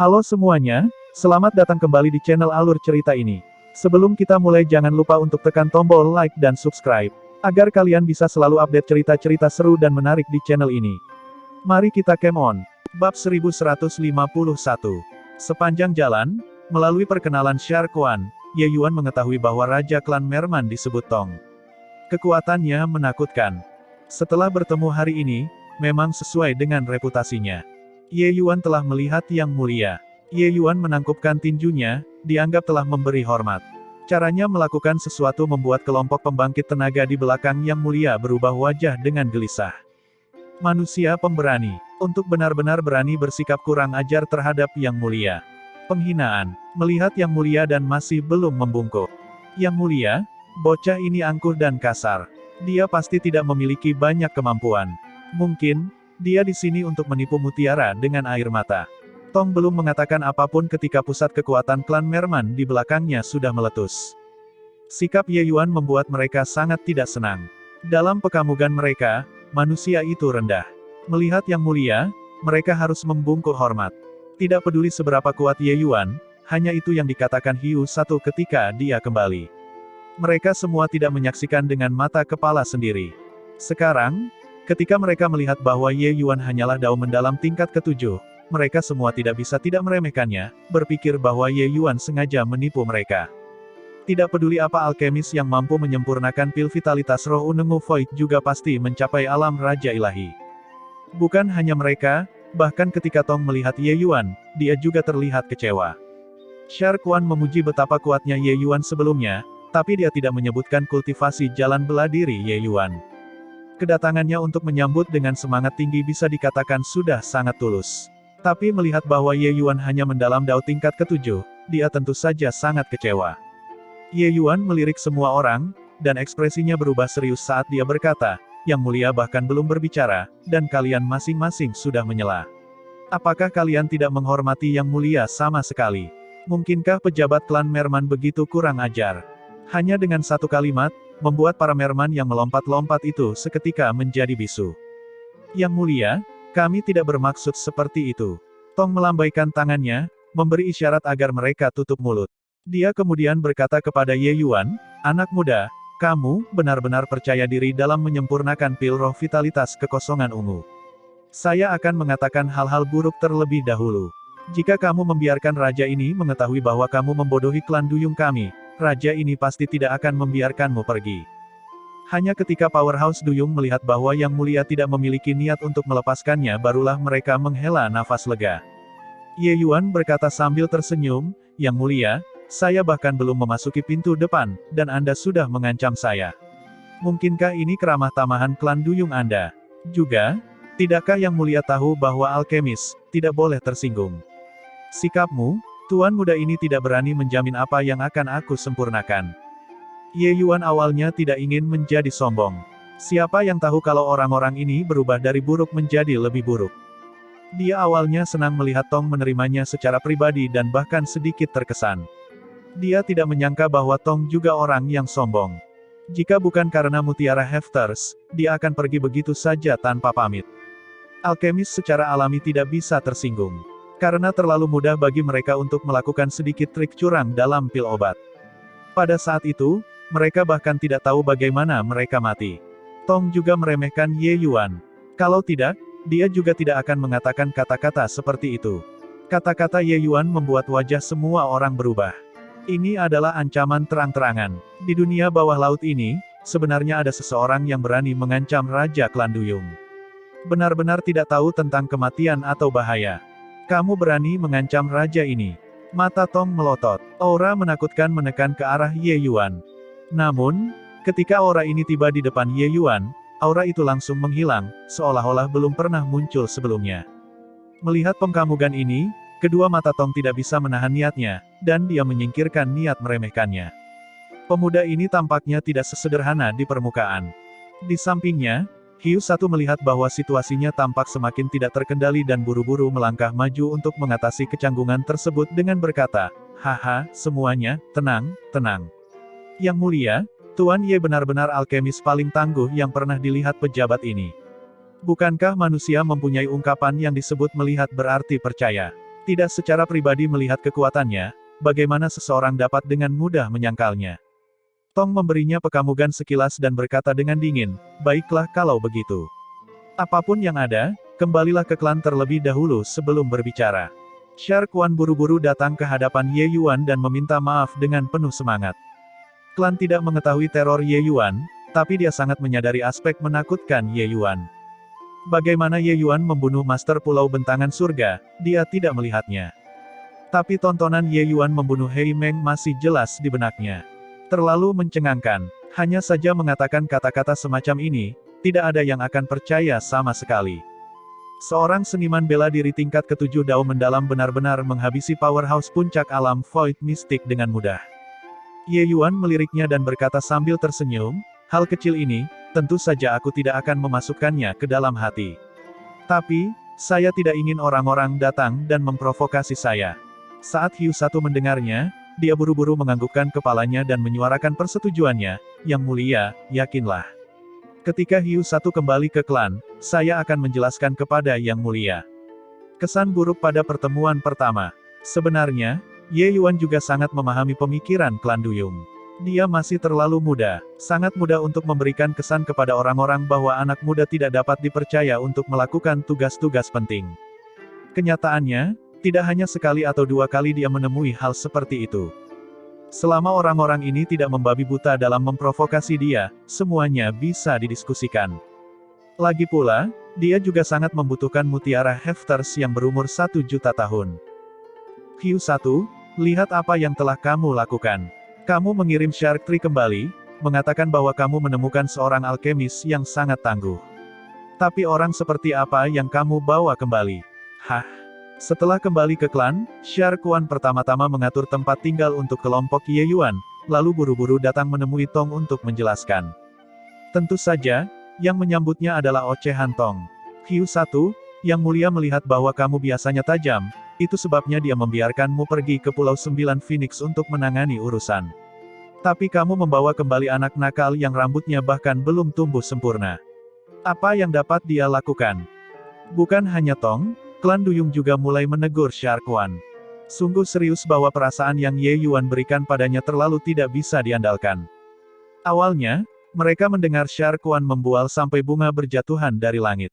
Halo semuanya, selamat datang kembali di channel Alur Cerita ini. Sebelum kita mulai jangan lupa untuk tekan tombol like dan subscribe, agar kalian bisa selalu update cerita-cerita seru dan menarik di channel ini. Mari kita game on. Bab 1151. Sepanjang jalan, melalui perkenalan Shar Quan, Ye Yuan mengetahui bahwa Raja Klan Merman disebut Tong. Kekuatannya menakutkan. Setelah bertemu hari ini, memang sesuai dengan reputasinya. Ye Yuan telah melihat Yang Mulia. Ye Yuan menangkupkan tinjunya, dianggap telah memberi hormat. Caranya melakukan sesuatu membuat kelompok pembangkit tenaga di belakang Yang Mulia berubah wajah dengan gelisah. Manusia pemberani, untuk benar-benar berani bersikap kurang ajar terhadap Yang Mulia. Penghinaan, melihat Yang Mulia dan masih belum membungkuk. Yang Mulia, bocah ini angkuh dan kasar. Dia pasti tidak memiliki banyak kemampuan. Mungkin, dia di sini untuk menipu mutiara dengan air mata. Tong belum mengatakan apapun ketika pusat kekuatan klan Merman di belakangnya sudah meletus. Sikap Ye Yuan membuat mereka sangat tidak senang. Dalam pekamugan mereka, manusia itu rendah. Melihat Yang Mulia, mereka harus membungkuk hormat. Tidak peduli seberapa kuat Ye Yuan, hanya itu yang dikatakan Hiu Satu ketika dia kembali. Mereka semua tidak menyaksikan dengan mata kepala sendiri. Sekarang, ketika mereka melihat bahwa Ye Yuan hanyalah daun mendalam tingkat ke-7, mereka semua tidak bisa tidak meremehkannya, berpikir bahwa Ye Yuan sengaja menipu mereka. Tidak peduli apa alkemis yang mampu menyempurnakan pil vitalitas roh Unengu Void juga pasti mencapai alam Raja Ilahi. Bukan hanya mereka, bahkan ketika Tong melihat Ye Yuan, dia juga terlihat kecewa. Shar Quan memuji betapa kuatnya Ye Yuan sebelumnya, tapi dia tidak menyebutkan kultivasi jalan bela diri Ye Yuan. Kedatangannya untuk menyambut dengan semangat tinggi bisa dikatakan sudah sangat tulus. Tapi melihat bahwa Ye Yuan hanya mendalam dao tingkat ke-7, dia tentu saja sangat kecewa. Ye Yuan melirik semua orang, dan ekspresinya berubah serius saat dia berkata, Yang Mulia bahkan belum berbicara, dan kalian masing-masing sudah menyela. Apakah kalian tidak menghormati Yang Mulia sama sekali? Mungkinkah pejabat klan Merman begitu kurang ajar? Hanya dengan satu kalimat, membuat para Merman yang melompat-lompat itu seketika menjadi bisu. Yang Mulia, kami tidak bermaksud seperti itu. Tong melambaikan tangannya, memberi isyarat agar mereka tutup mulut. Dia kemudian berkata kepada Ye Yuan, anak muda, kamu benar-benar percaya diri dalam menyempurnakan pil roh vitalitas kekosongan ungu. Saya akan mengatakan hal-hal buruk terlebih dahulu. Jika kamu membiarkan raja ini mengetahui bahwa kamu membodohi klan duyung kami, raja ini pasti tidak akan membiarkanmu pergi. Hanya ketika Powerhouse Duyung melihat bahwa Yang Mulia tidak memiliki niat untuk melepaskannya barulah mereka menghela nafas lega. Ye Yuan berkata sambil tersenyum, Yang Mulia, saya bahkan belum memasuki pintu depan, dan Anda sudah mengancam saya. Mungkinkah ini keramah tamahan klan duyung Anda? Juga, tidakkah Yang Mulia tahu bahwa alkemis tidak boleh tersinggung? Sikapmu, Tuan muda ini tidak berani menjamin apa yang akan aku sempurnakan. Ye Yuan awalnya tidak ingin menjadi sombong. Siapa yang tahu kalau orang-orang ini berubah dari buruk menjadi lebih buruk. Dia awalnya senang melihat Tong menerimanya secara pribadi dan bahkan sedikit terkesan. Dia tidak menyangka bahwa Tong juga orang yang sombong. Jika bukan karena mutiara Hefters, dia akan pergi begitu saja tanpa pamit. Alkemis secara alami tidak bisa tersinggung. Karena terlalu mudah bagi mereka untuk melakukan sedikit trik curang dalam pil obat. Pada saat itu, mereka bahkan tidak tahu bagaimana mereka mati. Tong juga meremehkan Ye Yuan. Kalau tidak, dia juga tidak akan mengatakan kata-kata seperti itu. Kata-kata Ye Yuan membuat wajah semua orang berubah. Ini adalah ancaman terang-terangan. Di dunia bawah laut ini, sebenarnya ada seseorang yang berani mengancam Raja Klan Duyung. Benar-benar tidak tahu tentang kematian atau bahaya. Kamu berani mengancam raja ini. Mata Tong melotot. Aura menakutkan menekan ke arah Ye Yuan. Namun, ketika aura ini tiba di depan Ye Yuan, aura itu langsung menghilang, seolah-olah belum pernah muncul sebelumnya. Melihat pengkamugan ini, kedua mata Tong tidak bisa menahan niatnya, dan dia menyingkirkan niat meremehkannya. Pemuda ini tampaknya tidak sesederhana di permukaan. Di sampingnya, Hiu Satu melihat bahwa situasinya tampak semakin tidak terkendali dan buru-buru melangkah maju untuk mengatasi kecanggungan tersebut dengan berkata, haha, semuanya, tenang, tenang. Yang Mulia, Tuan Ye benar-benar alkemis paling tangguh yang pernah dilihat pejabat ini. Bukankah manusia mempunyai ungkapan yang disebut melihat berarti percaya? Tidak secara pribadi melihat kekuatannya, bagaimana seseorang dapat dengan mudah menyangkalnya. Tong memberinya pekamugan sekilas dan berkata dengan dingin, baiklah kalau begitu. Apapun yang ada, kembalilah ke klan terlebih dahulu sebelum berbicara. Sher Quan buru-buru datang ke hadapan Ye Yuan dan meminta maaf dengan penuh semangat. Klan tidak mengetahui teror Ye Yuan, tapi dia sangat menyadari aspek menakutkan Ye Yuan. Bagaimana Ye Yuan membunuh Master Pulau Bentangan Surga, dia tidak melihatnya. Tapi tontonan Ye Yuan membunuh Hei Meng masih jelas di benaknya. Terlalu mencengangkan, hanya saja mengatakan kata-kata semacam ini, tidak ada yang akan percaya sama sekali. Seorang seniman bela diri tingkat ke-7 Dao mendalam benar-benar menghabisi powerhouse puncak alam Void Mystic dengan mudah. Ye Yuan meliriknya dan berkata sambil tersenyum, hal kecil ini, tentu saja aku tidak akan memasukkannya ke dalam hati. Tapi, saya tidak ingin orang-orang datang dan memprovokasi saya. Saat Hiu Satu mendengarnya, dia buru-buru menganggukkan kepalanya dan menyuarakan persetujuannya, yang mulia, yakinlah. Ketika Hiu Satu kembali ke klan, saya akan menjelaskan kepada yang mulia. Kesan buruk pada pertemuan pertama. Sebenarnya, Ye Yuan juga sangat memahami pemikiran klan Duyung. Dia masih terlalu muda, sangat muda untuk memberikan kesan kepada orang-orang bahwa anak muda tidak dapat dipercaya untuk melakukan tugas-tugas penting. Kenyataannya, tidak hanya sekali atau dua kali dia menemui hal seperti itu. Selama orang-orang ini tidak membabi buta dalam memprovokasi dia, semuanya bisa didiskusikan. Lagi pula, dia juga sangat membutuhkan mutiara Hefters yang berumur 1 juta tahun. Hiu Satu, lihat apa yang telah kamu lakukan. Kamu mengirim Shark Tree kembali, mengatakan bahwa kamu menemukan seorang alkemis yang sangat tangguh. Tapi orang seperti apa yang kamu bawa kembali? Hah? Setelah kembali ke klan, Shark Quan pertama-tama mengatur tempat tinggal untuk kelompok Ye Yuan, lalu buru-buru datang menemui Tong untuk menjelaskan. Tentu saja, yang menyambutnya adalah ocehan Tong. Hiu Satu, yang mulia melihat bahwa kamu biasanya tajam, itu sebabnya dia membiarkanmu pergi ke Pulau 9 Phoenix untuk menangani urusan. Tapi kamu membawa kembali anak nakal yang rambutnya bahkan belum tumbuh sempurna. Apa yang dapat dia lakukan? Bukan hanya Tong, klan Duyung juga mulai menegur Shark Quan. Sungguh serius bahwa perasaan yang Ye Yuan berikan padanya terlalu tidak bisa diandalkan. Awalnya, mereka mendengar Shark Quan membual sampai bunga berjatuhan dari langit.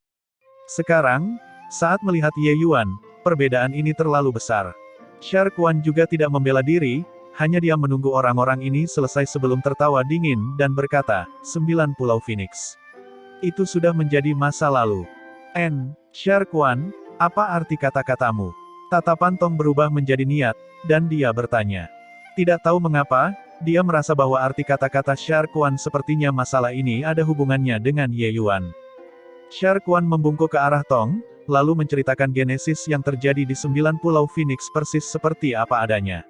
Sekarang, saat melihat Ye Yuan, perbedaan ini terlalu besar. Shark Quan juga tidak membela diri, hanya dia menunggu orang-orang ini selesai sebelum tertawa dingin dan berkata, 9 Pulau Phoenix. Itu sudah menjadi masa lalu. Shark Quan, apa arti kata-katamu? Tatapan Tong berubah menjadi niat, dan dia bertanya. Tidak tahu mengapa, dia merasa bahwa arti kata-kata Shark Quan sepertinya masalah ini ada hubungannya dengan Ye Yuan. Shark Quan membungkuk ke arah Tong, lalu menceritakan genesis yang terjadi di 9 Pulau Phoenix persis seperti apa adanya.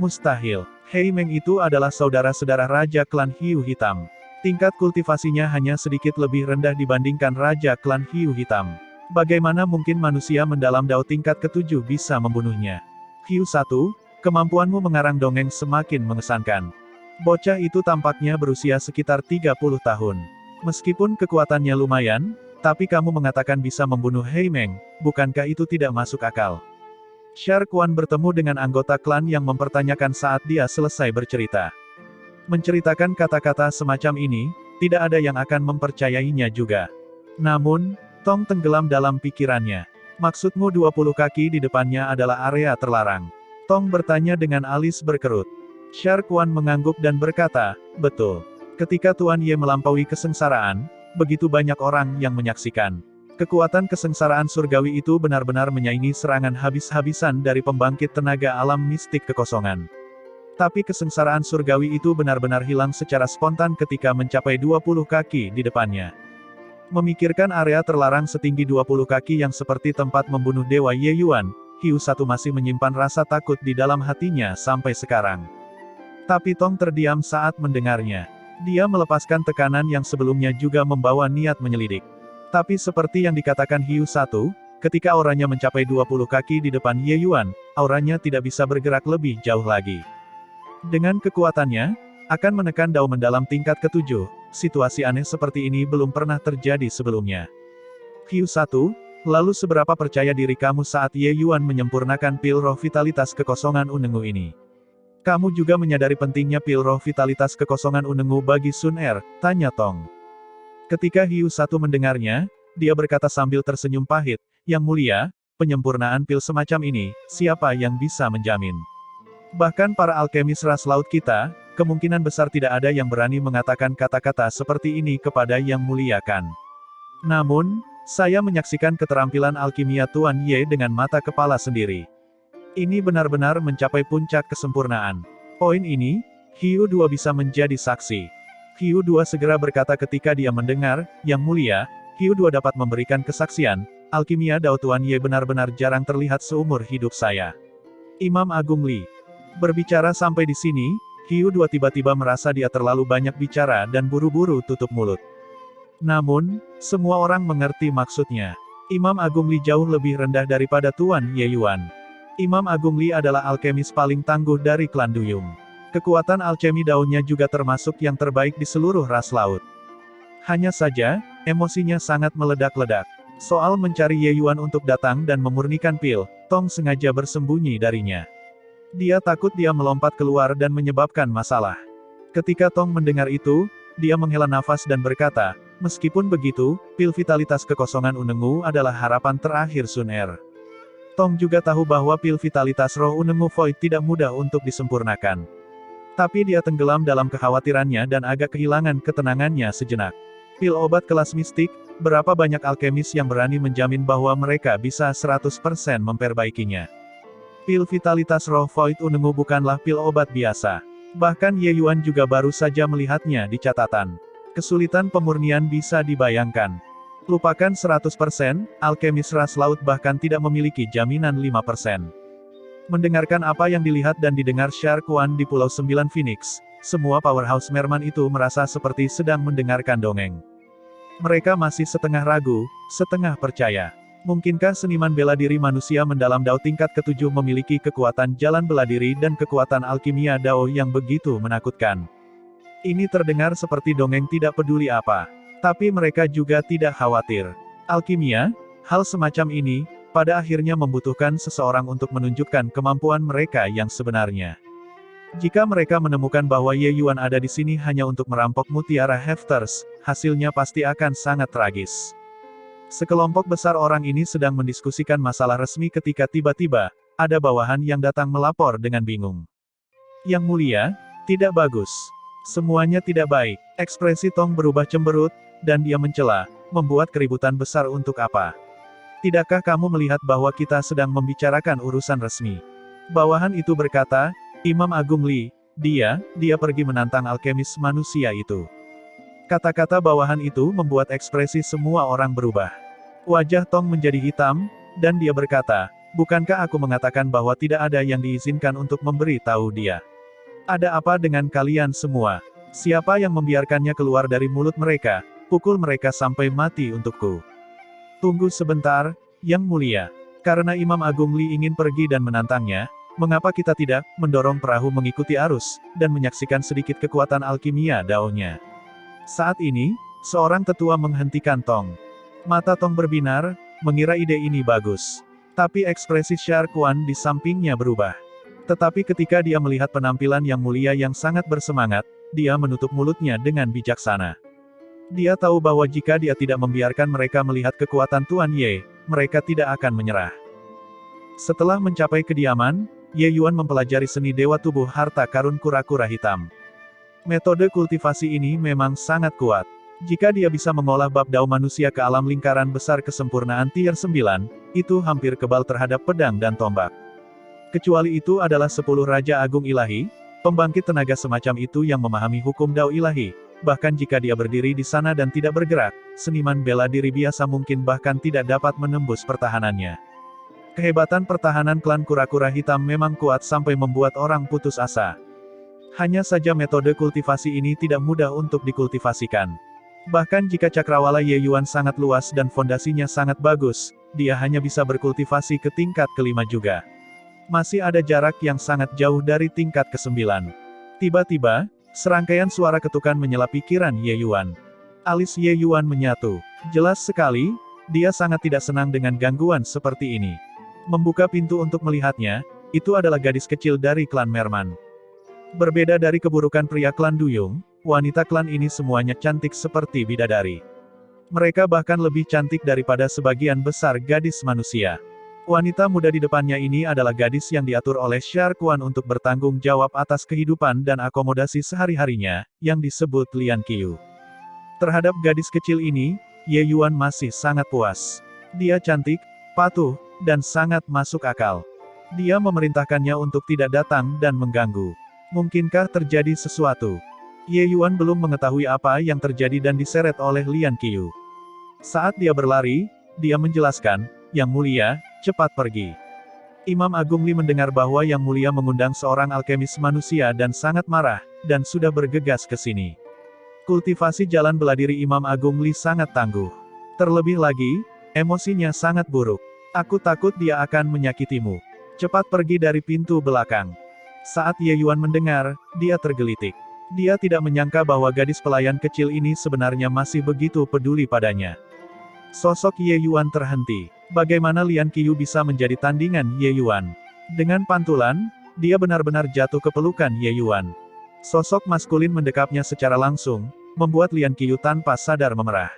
Mustahil. Hei Meng itu adalah saudara-saudara Raja Klan Hiu Hitam. Tingkat kultivasinya hanya sedikit lebih rendah dibandingkan Raja Klan Hiu Hitam. Bagaimana mungkin manusia mendalam Dao tingkat ke-7 bisa membunuhnya? Hiu Satu, kemampuanmu mengarang dongeng semakin mengesankan. Bocah itu tampaknya berusia sekitar 30 tahun. Meskipun kekuatannya lumayan, tapi kamu mengatakan bisa membunuh Hei Meng, bukankah itu tidak masuk akal? Shark Quan bertemu dengan anggota klan yang mempertanyakan saat dia selesai bercerita. Menceritakan kata-kata semacam ini, tidak ada yang akan mempercayainya juga. Namun, Tong tenggelam dalam pikirannya. Maksudmu 20 kaki di depannya adalah area terlarang? Tong bertanya dengan alis berkerut. Shark Quan mengangguk dan berkata, betul. Ketika Tuan Ye melampaui kesengsaraan, begitu banyak orang yang menyaksikan. Kekuatan kesengsaraan surgawi itu benar-benar menyaingi serangan habis-habisan dari pembangkit tenaga alam mistik kekosongan. Tapi kesengsaraan surgawi itu benar-benar hilang secara spontan ketika mencapai 20 kaki di depannya. Memikirkan area terlarang setinggi 20 kaki yang seperti tempat membunuh Dewa Ye Yuan, Hiu Satu masih menyimpan rasa takut di dalam hatinya sampai sekarang. Tapi Tong terdiam saat mendengarnya. Dia melepaskan tekanan yang sebelumnya juga membawa niat menyelidik. Tapi seperti yang dikatakan Hiu Satu, ketika auranya mencapai 20 kaki di depan Ye Yuan, auranya tidak bisa bergerak lebih jauh lagi. Dengan kekuatannya, akan menekan Dao mendalam tingkat ke-7, situasi aneh seperti ini belum pernah terjadi sebelumnya. Hiu Satu, Lalu seberapa percaya diri kamu saat Ye Yuan menyempurnakan pil roh vitalitas kekosongan Unengu ini? Kamu juga menyadari pentingnya pil roh vitalitas kekosongan Unengu bagi Sun Er, tanya Tong. Ketika Hiu Satu mendengarnya, dia berkata sambil tersenyum pahit, Yang Mulia, penyempurnaan pil semacam ini, siapa yang bisa menjamin? Bahkan para alkemis ras laut kita, kemungkinan besar tidak ada yang berani mengatakan kata-kata seperti ini kepada Yang Mulia kan. Namun, saya menyaksikan keterampilan alkimia Tuan Ye dengan mata kepala sendiri. Ini benar-benar mencapai puncak kesempurnaan. Poin ini, Hiu Dua bisa menjadi saksi. Hiu Dua segera berkata ketika dia mendengar, Yang Mulia, Hiu Dua dapat memberikan kesaksian, alkimia Dao Tuan Ye benar-benar jarang terlihat seumur hidup saya. Imam Agung Li. Berbicara sampai di sini, Hiu Dua tiba-tiba merasa dia terlalu banyak bicara dan buru-buru tutup mulut. Namun, semua orang mengerti maksudnya. Imam Agung Li jauh lebih rendah daripada Tuan Ye Yuan. Imam Agung Li adalah alkemis paling tangguh dari klan Duyung. Kekuatan alkemi daunnya juga termasuk yang terbaik di seluruh ras laut. Hanya saja, emosinya sangat meledak-ledak. Soal mencari Ye Yuan untuk datang dan memurnikan pil, Tong sengaja bersembunyi darinya. Dia takut dia melompat keluar dan menyebabkan masalah. Ketika Tong mendengar itu, dia menghela nafas dan berkata, meskipun begitu, pil vitalitas kekosongan Unengu adalah harapan terakhir Sun Er. Tong juga tahu bahwa pil vitalitas roh Unengu Void tidak mudah untuk disempurnakan. Tapi dia tenggelam dalam kekhawatirannya dan agak kehilangan ketenangannya sejenak. Pil obat kelas mistik, berapa banyak alkemis yang berani menjamin bahwa mereka bisa 100% memperbaikinya. Pil vitalitas roh Void Unengu bukanlah pil obat biasa. Bahkan Ye Yuan juga baru saja melihatnya di catatan. Kesulitan pemurnian bisa dibayangkan. Lupakan 100%, alkemis ras laut bahkan tidak memiliki jaminan 5%. Mendengarkan apa yang dilihat dan didengar Shark Wan di Pulau Sembilan Phoenix, semua powerhouse merman itu merasa seperti sedang mendengarkan dongeng. Mereka masih setengah ragu, setengah percaya. Mungkinkah seniman bela diri manusia mendalam Dao tingkat ke-7 memiliki kekuatan jalan bela diri dan kekuatan alkimia Dao yang begitu menakutkan? Ini terdengar seperti dongeng tidak peduli apa. Tapi mereka juga tidak khawatir. Alkimia, hal semacam ini, pada akhirnya membutuhkan seseorang untuk menunjukkan kemampuan mereka yang sebenarnya. Jika mereka menemukan bahwa Ye Yuan ada di sini hanya untuk merampok mutiara Hefters, hasilnya pasti akan sangat tragis. Sekelompok besar orang ini sedang mendiskusikan masalah resmi ketika tiba-tiba, ada bawahan yang datang melapor dengan bingung. Yang Mulia, tidak bagus. Semuanya tidak baik. Ekspresi Tong berubah cemberut, dan dia mencela, membuat keributan besar untuk apa? Tidakkah kamu melihat bahwa kita sedang membicarakan urusan resmi? Bawahan itu berkata, Imam Agung Li, dia pergi menantang alkemis manusia itu. Kata-kata bawahan itu membuat ekspresi semua orang berubah. Wajah Tong menjadi hitam, dan dia berkata, bukankah aku mengatakan bahwa tidak ada yang diizinkan untuk memberi tahu dia? Ada apa dengan kalian semua? Siapa yang membiarkannya keluar dari mulut mereka? Pukul mereka sampai mati untukku. Tunggu sebentar, Yang Mulia. Karena Imam Agung Li ingin pergi dan menantangnya, mengapa kita tidak mendorong perahu mengikuti arus, dan menyaksikan sedikit kekuatan alkimia daunnya? Saat ini, seorang tetua menghentikan Tong. Mata Tong berbinar, mengira ide ini bagus. Tapi ekspresi Shark Wan di sampingnya berubah. Tetapi ketika dia melihat penampilan Yang Mulia yang sangat bersemangat, dia menutup mulutnya dengan bijaksana. Dia tahu bahwa jika dia tidak membiarkan mereka melihat kekuatan Tuan Ye, mereka tidak akan menyerah. Setelah mencapai kediaman, Ye Yuan mempelajari seni Dewa Tubuh Harta Karun Kura-Kura Hitam. Metode kultivasi ini memang sangat kuat. Jika dia bisa mengolah bab Dao manusia ke alam lingkaran besar kesempurnaan tier 9, itu hampir kebal terhadap pedang dan tombak. Kecuali itu adalah 10 Raja Agung Ilahi, pembangkit tenaga semacam itu yang memahami hukum Dao Ilahi. Bahkan jika dia berdiri di sana dan tidak bergerak, seniman bela diri biasa mungkin bahkan tidak dapat menembus pertahanannya. Kehebatan pertahanan klan kura-kura hitam memang kuat sampai membuat orang putus asa. Hanya saja metode kultivasi ini tidak mudah untuk dikultivasikan. Bahkan jika cakrawala Ye Yuan sangat luas dan fondasinya sangat bagus, dia hanya bisa berkultivasi ke tingkat kelima juga. Masih ada jarak yang sangat jauh dari tingkat ke-9. Tiba-tiba, serangkaian suara ketukan menyela pikiran Ye Yuan. Alis Ye Yuan menyatu. Jelas sekali, Dia sangat tidak senang dengan gangguan seperti ini. Membuka pintu untuk melihatnya, itu adalah gadis kecil dari klan Merman. Berbeda dari keburukan pria klan Duyung, wanita klan ini semuanya cantik seperti bidadari. Mereka bahkan lebih cantik daripada sebagian besar gadis manusia. Wanita muda di depannya ini adalah gadis yang diatur oleh Shar Kuan untuk bertanggung jawab atas kehidupan dan akomodasi sehari-harinya, yang disebut Lian Qiu. Terhadap gadis kecil ini, Ye Yuan masih sangat puas. Dia cantik, patuh, dan sangat masuk akal. Dia memerintahkannya untuk tidak datang dan mengganggu. Mungkinkah terjadi sesuatu? Ye Yuan belum mengetahui apa yang terjadi dan diseret oleh Lian Qiu. Saat dia berlari, dia menjelaskan, "Yang mulia, cepat pergi." Imam Agung Li mendengar bahwa Yang Mulia mengundang seorang alkemis manusia dan sangat marah, dan sudah bergegas ke sini. Kultivasi jalan bela diri Imam Agung Li sangat tangguh. Terlebih lagi, emosinya sangat buruk. "Aku takut dia akan menyakitimu. Cepat pergi dari pintu belakang." Saat Ye Yuan mendengar, dia tergelitik. Dia tidak menyangka bahwa gadis pelayan kecil ini sebenarnya masih begitu peduli padanya. Sosok Ye Yuan terhenti. Bagaimana Lian Qiu bisa menjadi tandingan Ye Yuan? Dengan pantulan, dia benar-benar jatuh ke pelukan Ye Yuan. Sosok maskulin mendekapnya secara langsung, membuat Lian Qiu tanpa sadar memerah.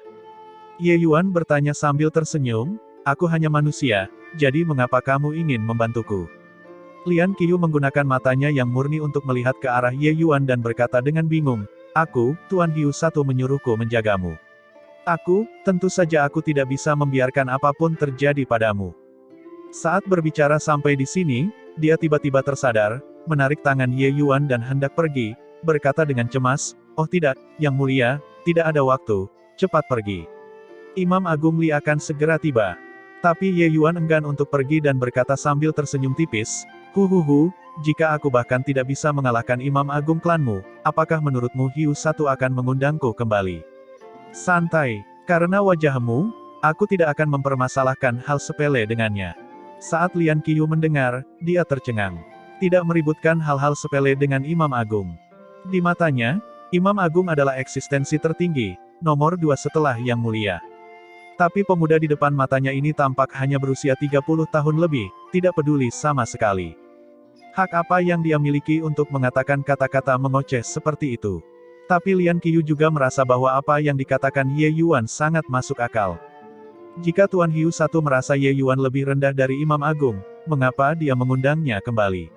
Ye Yuan bertanya sambil tersenyum, "Aku hanya manusia, jadi mengapa kamu ingin membantuku?" Lian Qiu menggunakan matanya yang murni untuk melihat ke arah Ye Yuan dan berkata dengan bingung, "Aku, Tuan Hiu Satu menyuruhku menjagamu. Tentu saja aku tidak bisa membiarkan apapun terjadi padamu." Saat berbicara sampai di sini, dia tiba-tiba tersadar, menarik tangan Ye Yuan dan hendak pergi, berkata dengan cemas, "Oh tidak, Yang Mulia, tidak ada waktu, cepat pergi. Imam Agung Li akan segera tiba." Tapi Ye Yuan enggan untuk pergi dan berkata sambil tersenyum tipis, "Huhuhu, jika aku bahkan tidak bisa mengalahkan Imam Agung klanmu, apakah menurutmu Hiu Satu akan mengundangku kembali?" "Santai, karena wajahmu, aku tidak akan mempermasalahkan hal sepele dengannya." Saat Lian Qiu mendengar, dia tercengang. Tidak meributkan hal-hal sepele dengan Imam Agung. Di matanya, Imam Agung adalah eksistensi tertinggi, nomor 2 setelah Yang Mulia. Tapi pemuda di depan matanya ini tampak hanya berusia 30 tahun lebih, tidak peduli sama sekali. Hak apa yang dia miliki untuk mengatakan kata-kata mengoceh seperti itu? Tapi Lian Qiu juga merasa bahwa apa yang dikatakan Ye Yuan sangat masuk akal. Jika Tuan Hiu Satu merasa Ye Yuan lebih rendah dari Imam Agung, mengapa dia mengundangnya kembali?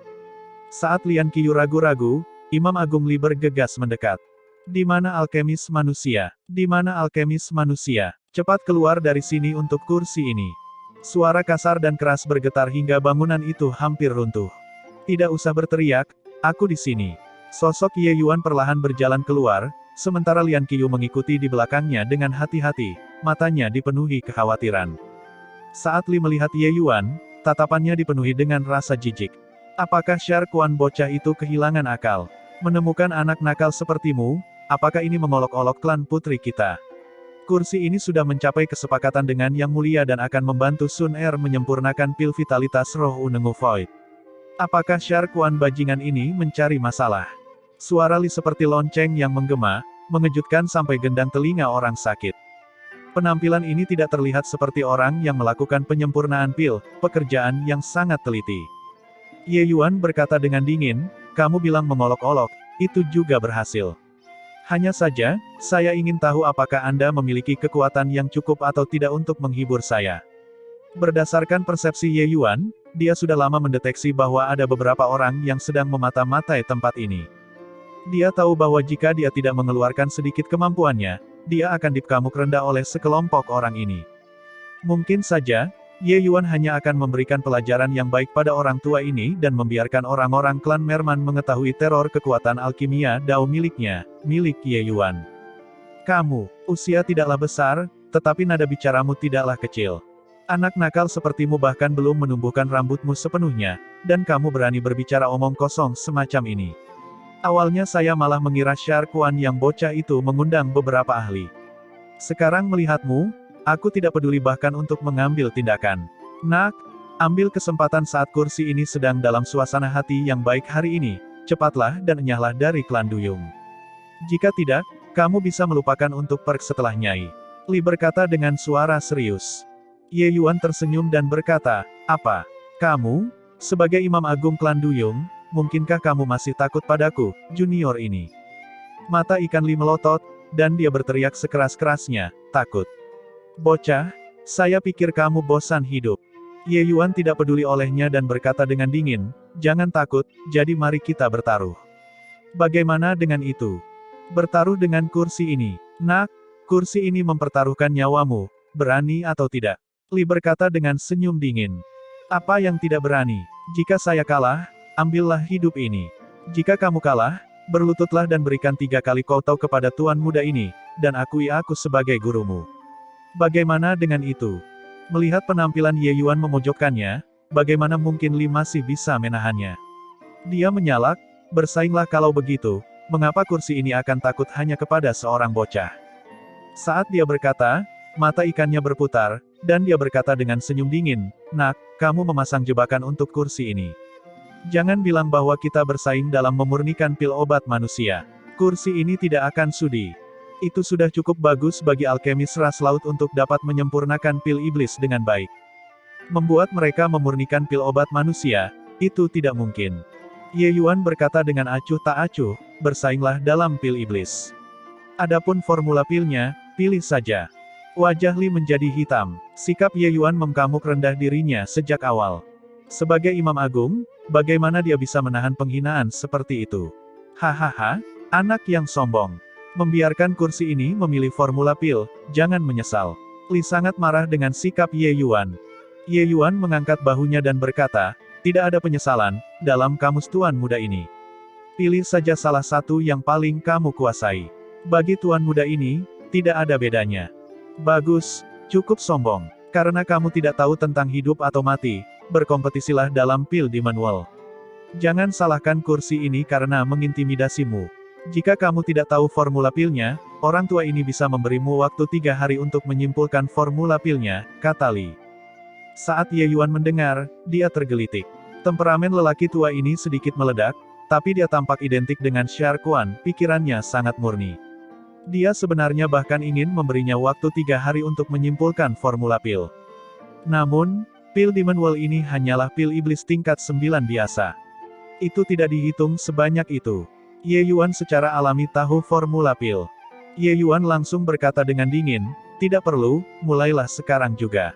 Saat Lian Qiu ragu-ragu, Imam Agung Li bergegas mendekat. "Di mana alkemis manusia? Di mana alkemis manusia? Cepat keluar dari sini untuk kursi ini." Suara kasar dan keras bergetar hingga bangunan itu hampir runtuh. "Tidak usah berteriak, aku di sini." Sosok Ye Yuan perlahan berjalan keluar, sementara Lian Qiu mengikuti di belakangnya dengan hati-hati, matanya dipenuhi kekhawatiran. Saat Li melihat Ye Yuan, tatapannya dipenuhi dengan rasa jijik. Apakah Shar Kuan bocah itu kehilangan akal? Menemukan anak nakal sepertimu, apakah ini mengolok-olok klan putri kita? Kursi ini sudah mencapai kesepakatan dengan Yang Mulia dan akan membantu Sun Er menyempurnakan pil vitalitas roh Unengu Void. Apakah Shar Kuan bajingan ini mencari masalah? Suara Li seperti lonceng yang menggema, mengejutkan sampai gendang telinga orang sakit. Penampilan ini tidak terlihat seperti orang yang melakukan penyempurnaan pil, pekerjaan yang sangat teliti. Ye Yuan berkata dengan dingin, "Kamu bilang mengolok-olok, itu juga berhasil. Hanya saja, saya ingin tahu apakah Anda memiliki kekuatan yang cukup atau tidak untuk menghibur saya." Berdasarkan persepsi Ye Yuan, dia sudah lama mendeteksi bahwa ada beberapa orang yang sedang memata-matai tempat ini. Dia tahu bahwa jika dia tidak mengeluarkan sedikit kemampuannya, dia akan dikamuk rendah oleh sekelompok orang ini. Mungkin saja, Ye Yuan hanya akan memberikan pelajaran yang baik pada orang tua ini dan membiarkan orang-orang klan Merman mengetahui teror kekuatan alkimia Dao miliknya, milik Ye Yuan. "Kamu, usia tidaklah besar, tetapi nada bicaramu tidaklah kecil. Anak nakal sepertimu bahkan belum menumbuhkan rambutmu sepenuhnya, dan kamu berani berbicara omong kosong semacam ini. Awalnya saya malah mengira Shar Kuan yang bocah itu mengundang beberapa ahli. Sekarang melihatmu, aku tidak peduli bahkan untuk mengambil tindakan. Nak, ambil kesempatan saat kursi ini sedang dalam suasana hati yang baik hari ini, cepatlah dan enyahlah dari klan Duyung. Jika tidak, kamu bisa melupakan untuk perk setelah Nyai." Li berkata dengan suara serius. Ye Yuan tersenyum dan berkata, "Apa? Kamu? Sebagai Imam Agung Klan Duyung, mungkinkah kamu masih takut padaku, junior ini?" Mata ikan Li melotot, dan dia berteriak sekeras-kerasnya, "Takut? Bocah, saya pikir kamu bosan hidup." Ye Yuan tidak peduli olehnya dan berkata dengan dingin, "Jangan takut, jadi mari kita bertaruh." "Bagaimana dengan itu? Bertaruh dengan kursi ini? Nak, kursi ini mempertaruhkan nyawamu, berani atau tidak?" Li berkata dengan senyum dingin. "Apa yang tidak berani? Jika saya kalah, ambillah hidup ini. Jika kamu kalah, berlututlah dan berikan 3 kali kowtow kepada tuan muda ini, dan akui aku sebagai gurumu." "Bagaimana dengan itu?" Melihat penampilan Ye Yuan memojokkannya, bagaimana mungkin Li masih bisa menahannya? Dia menyalak, "Bersainglah kalau begitu, mengapa kursi ini akan takut hanya kepada seorang bocah?" Saat dia berkata, mata ikannya berputar, dan dia berkata dengan senyum dingin, "Nak, kamu memasang jebakan untuk kursi ini. Jangan bilang bahwa kita bersaing dalam memurnikan pil obat manusia. Kursi ini tidak akan sudi. Itu sudah cukup bagus bagi alkemis ras laut untuk dapat menyempurnakan pil iblis dengan baik. Membuat mereka memurnikan pil obat manusia, itu tidak mungkin." Ye Yuan berkata dengan acuh tak acuh, "Bersainglah dalam pil iblis. Adapun formula pilnya, pilih saja." Wajah Li menjadi hitam. Sikap Ye Yuan mengkamuk rendah dirinya sejak awal. Sebagai Imam Agung, bagaimana dia bisa menahan penghinaan seperti itu? "Hahaha, anak yang sombong. Membiarkan kursi ini memilih formula pil, jangan menyesal." Li sangat marah dengan sikap Ye Yuan. Ye Yuan mengangkat bahunya dan berkata, "Tidak ada penyesalan dalam kamus tuan muda ini. Pilih saja salah satu yang paling kamu kuasai. Bagi tuan muda ini, tidak ada bedanya." "Bagus, cukup sombong. Karena kamu tidak tahu tentang hidup atau mati, berkompetisilah dalam pil Demon Wall. Jangan salahkan kursi ini karena mengintimidasimu. Jika kamu tidak tahu formula pilnya, orang tua ini bisa memberimu waktu 3 hari untuk menyimpulkan formula pilnya," kata Li. Saat Ye Yuan mendengar, dia tergelitik. Temperamen lelaki tua ini sedikit meledak, tapi dia tampak identik dengan Shar Quan, pikirannya sangat murni. Dia sebenarnya bahkan ingin memberinya waktu 3 hari untuk menyimpulkan formula pil. Namun, pil Demon Wall ini hanyalah pil iblis tingkat 9 biasa. Itu tidak dihitung sebanyak itu. Ye Yuan secara alami tahu formula pil. Ye Yuan langsung berkata dengan dingin, "Tidak perlu, mulailah sekarang juga."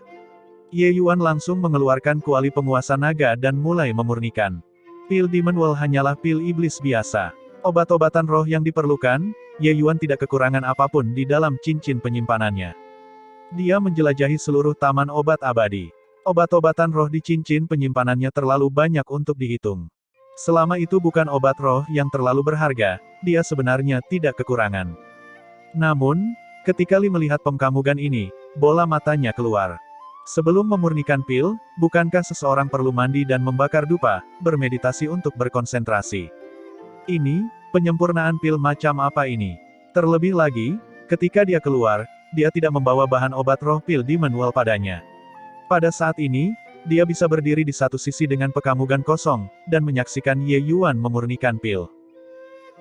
Ye Yuan langsung mengeluarkan kuali penguasa naga dan mulai memurnikan. Pil Demon Wall hanyalah pil iblis biasa. Obat-obatan roh yang diperlukan, Ye Yuan tidak kekurangan apapun di dalam cincin penyimpanannya. Dia menjelajahi seluruh taman obat abadi. Obat-obatan roh di cincin penyimpanannya terlalu banyak untuk dihitung. Selama itu bukan obat roh yang terlalu berharga, dia sebenarnya tidak kekurangan. Namun, ketika Li melihat pemkamugan ini, bola matanya keluar. Sebelum memurnikan pil, bukankah seseorang perlu mandi dan membakar dupa, bermeditasi untuk berkonsentrasi? Ini, penyempurnaan pil macam apa ini? Terlebih lagi, ketika dia keluar, dia tidak membawa bahan obat roh pil Demon Wall padanya. Pada saat ini, dia bisa berdiri di satu sisi dengan pekamugan kosong, dan menyaksikan Ye Yuan memurnikan pil.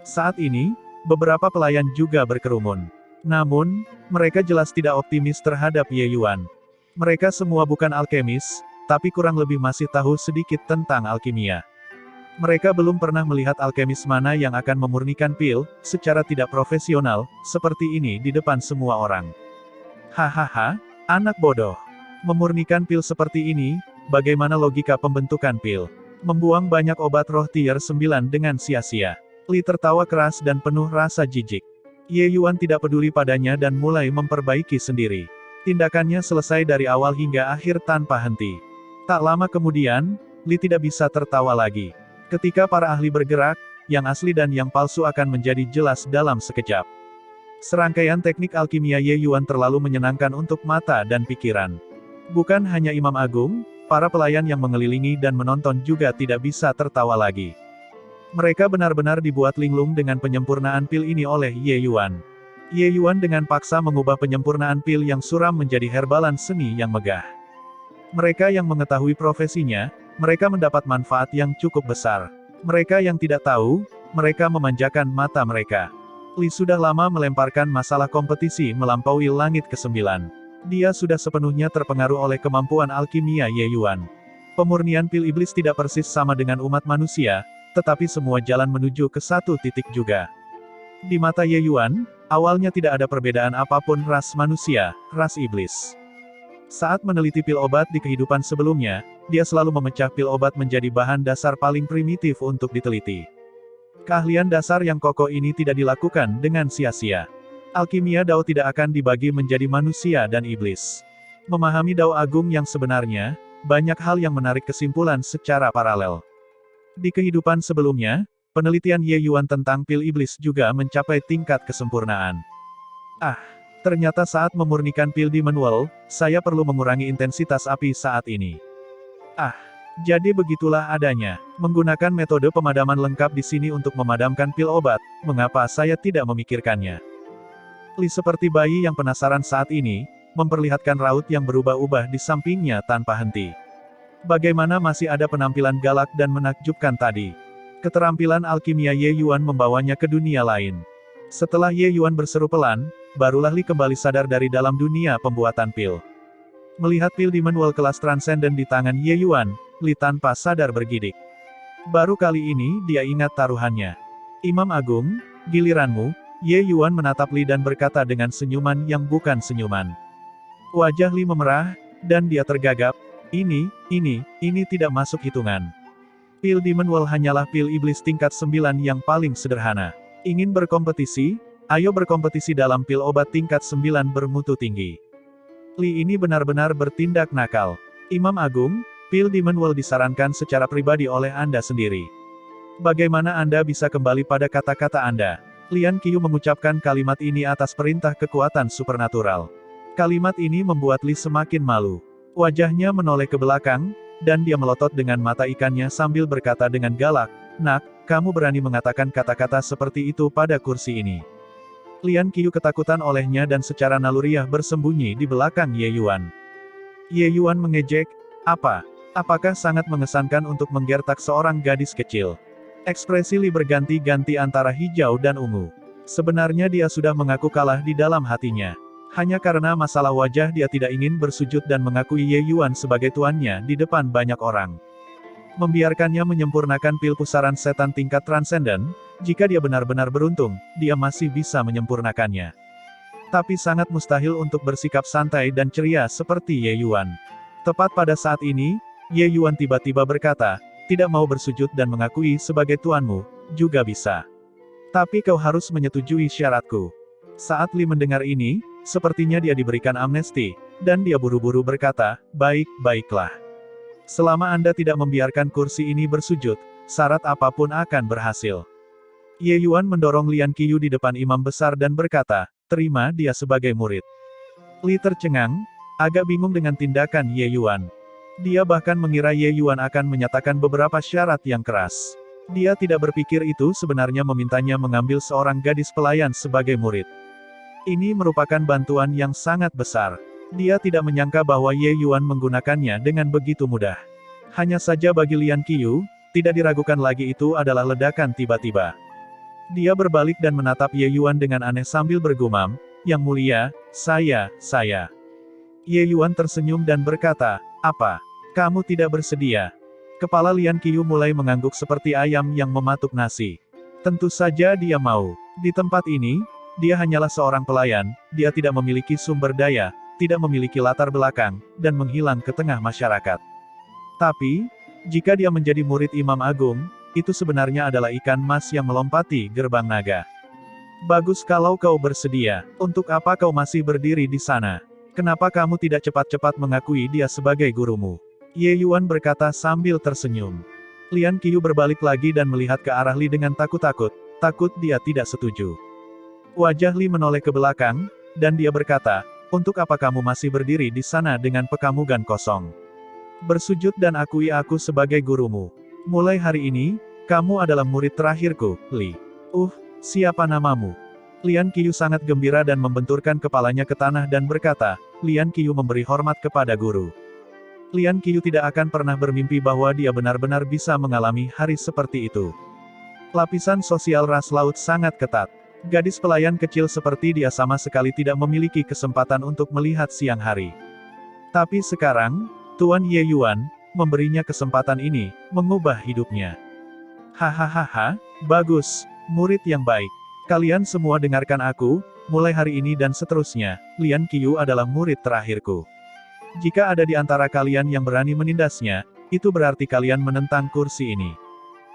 Saat ini, beberapa pelayan juga berkerumun. Namun, mereka jelas tidak optimis terhadap Ye Yuan. Mereka semua bukan alkemis, tapi kurang lebih masih tahu sedikit tentang alkimia. Mereka belum pernah melihat alkemis mana yang akan memurnikan pil, secara tidak profesional, seperti ini di depan semua orang. "Hahaha, anak bodoh. Memurnikan pil seperti ini, bagaimana logika pembentukan pil? Membuang banyak obat roh tier 9 dengan sia-sia." Li tertawa keras dan penuh rasa jijik. Ye Yuan tidak peduli padanya dan mulai memperbaiki sendiri. Tindakannya selesai dari awal hingga akhir tanpa henti. Tak lama kemudian, Li tidak bisa tertawa lagi. Ketika para ahli bergerak, yang asli dan yang palsu akan menjadi jelas dalam sekejap. Serangkaian teknik alkimia Ye Yuan terlalu menyenangkan untuk mata dan pikiran. Bukan hanya Imam Agung, para pelayan yang mengelilingi dan menonton juga tidak bisa tertawa lagi. Mereka benar-benar dibuat linglung dengan penyempurnaan pil ini oleh Ye Yuan. Ye Yuan dengan paksa mengubah penyempurnaan pil yang suram menjadi herbalan seni yang megah. Mereka yang mengetahui profesinya, mereka mendapat manfaat yang cukup besar. Mereka yang tidak tahu, mereka memanjakan mata mereka. Li sudah lama melemparkan masalah kompetisi melampaui langit ke-9. Dia sudah sepenuhnya terpengaruh oleh kemampuan alkimia Ye Yuan. Pemurnian pil iblis tidak persis sama dengan umat manusia, tetapi semua jalan menuju ke satu titik juga. Di mata Ye Yuan, awalnya tidak ada perbedaan apapun ras manusia, ras iblis. Saat meneliti pil obat di kehidupan sebelumnya, dia selalu memecah pil obat menjadi bahan dasar paling primitif untuk diteliti. Keahlian dasar yang kokoh ini tidak dilakukan dengan sia-sia. Alkimia Dao tidak akan dibagi menjadi manusia dan iblis. Memahami Dao Agung yang sebenarnya, banyak hal yang menarik kesimpulan secara paralel. Di kehidupan sebelumnya, penelitian Ye Yuan tentang pil iblis juga mencapai tingkat kesempurnaan. Ternyata saat memurnikan pil Demon Well, saya perlu mengurangi intensitas api saat ini. Jadi begitulah adanya. Menggunakan metode pemadaman lengkap di sini untuk memadamkan pil obat, mengapa saya tidak memikirkannya? Li seperti bayi yang penasaran saat ini, memperlihatkan raut yang berubah-ubah di sampingnya tanpa henti. Bagaimana masih ada penampilan galak dan menakjubkan tadi. Keterampilan alkimia Ye Yuan membawanya ke dunia lain. Setelah Ye Yuan berseru pelan, barulah Li kembali sadar dari dalam dunia pembuatan pil. Melihat pil Demon Well kelas transenden di tangan Ye Yuan, Li tanpa sadar bergidik. Baru kali ini dia ingat taruhannya. Imam Agung, giliranmu. Ye Yuan menatap Li dan berkata dengan senyuman yang bukan senyuman. Wajah Li memerah, dan dia tergagap. Ini tidak masuk hitungan. Pil Demon Well hanyalah pil iblis tingkat 9 yang paling sederhana. Ingin berkompetisi? Ayo berkompetisi dalam pil obat tingkat 9 bermutu tinggi. Li ini benar-benar bertindak nakal. Imam Agung, pil Demon Well disarankan secara pribadi oleh Anda sendiri. Bagaimana Anda bisa kembali pada kata-kata Anda? Lian Qiu mengucapkan kalimat ini atas perintah kekuatan supernatural. Kalimat ini membuat Li semakin malu. Wajahnya menoleh ke belakang, dan dia melotot dengan mata ikannya sambil berkata dengan galak, "Nak, kamu berani mengatakan kata-kata seperti itu pada kursi ini." Lian Qiu ketakutan olehnya dan secara naluriah bersembunyi di belakang Ye Yuan. Ye Yuan mengejek, Apakah sangat mengesankan untuk menggertak seorang gadis kecil? Ekspresi Li berganti-ganti antara hijau dan ungu. Sebenarnya dia sudah mengaku kalah di dalam hatinya. Hanya karena masalah wajah dia tidak ingin bersujud dan mengakui Ye Yuan sebagai tuannya di depan banyak orang. Membiarkannya menyempurnakan pil pusaran setan tingkat transenden, jika dia benar-benar beruntung, dia masih bisa menyempurnakannya. Tapi sangat mustahil untuk bersikap santai dan ceria seperti Ye Yuan. Tepat pada saat ini, Ye Yuan tiba-tiba berkata, "Tidak mau bersujud dan mengakui sebagai tuanmu, juga bisa. Tapi kau harus menyetujui syaratku." Saat Li mendengar ini, sepertinya dia diberikan amnesti, dan dia buru-buru berkata, "Baiklah. Selama Anda tidak membiarkan kursi ini bersujud, syarat apapun akan berhasil." Ye Yuan mendorong Lian Qiu di depan imam besar dan berkata, "Terima dia sebagai murid." Li tercengang, agak bingung dengan tindakan Ye Yuan. Dia bahkan mengira Ye Yuan akan menyatakan beberapa syarat yang keras. Dia tidak berpikir itu sebenarnya memintanya mengambil seorang gadis pelayan sebagai murid. Ini merupakan bantuan yang sangat besar. Dia tidak menyangka bahwa Ye Yuan menggunakannya dengan begitu mudah. Hanya saja bagi Lian Qiu, tidak diragukan lagi itu adalah ledakan tiba-tiba. Dia berbalik dan menatap Ye Yuan dengan aneh sambil bergumam, "Yang mulia, saya." Ye Yuan tersenyum dan berkata, "Apa? Kamu tidak bersedia?" Kepala Lian Qiu mulai mengangguk seperti ayam yang mematuk nasi. Tentu saja dia mau. Di tempat ini, dia hanyalah seorang pelayan, dia tidak memiliki sumber daya, tidak memiliki latar belakang, dan menghilang ke tengah masyarakat. Tapi, jika dia menjadi murid Imam Agung, itu sebenarnya adalah ikan mas yang melompati gerbang naga. Bagus kalau kau bersedia. Untuk apa kau masih berdiri di sana? Kenapa kamu tidak cepat-cepat mengakui dia sebagai gurumu? Ye Yuan berkata sambil tersenyum. Lian Qiu berbalik lagi dan melihat ke arah Li dengan takut dia tidak setuju. Wajah Li menoleh ke belakang, dan dia berkata, "Untuk apa kamu masih berdiri di sana dengan pekamugan kosong? Bersujud dan akui aku sebagai gurumu. Mulai hari ini, kamu adalah murid terakhirku, Li." Siapa namamu?" Lian Qiu sangat gembira dan membenturkan kepalanya ke tanah dan berkata, "Lian Qiu memberi hormat kepada guru." Lian Qiu tidak akan pernah bermimpi bahwa dia benar-benar bisa mengalami hari seperti itu. Lapisan sosial ras laut sangat ketat. Gadis pelayan kecil seperti dia sama sekali tidak memiliki kesempatan untuk melihat siang hari. Tapi sekarang, Tuan Ye Yuan memberinya kesempatan ini, mengubah hidupnya. Hahaha, bagus, murid yang baik. Kalian semua dengarkan aku, mulai hari ini dan seterusnya, Lian Qiu adalah murid terakhirku. Jika ada di antara kalian yang berani menindasnya, itu berarti kalian menentang kursi ini.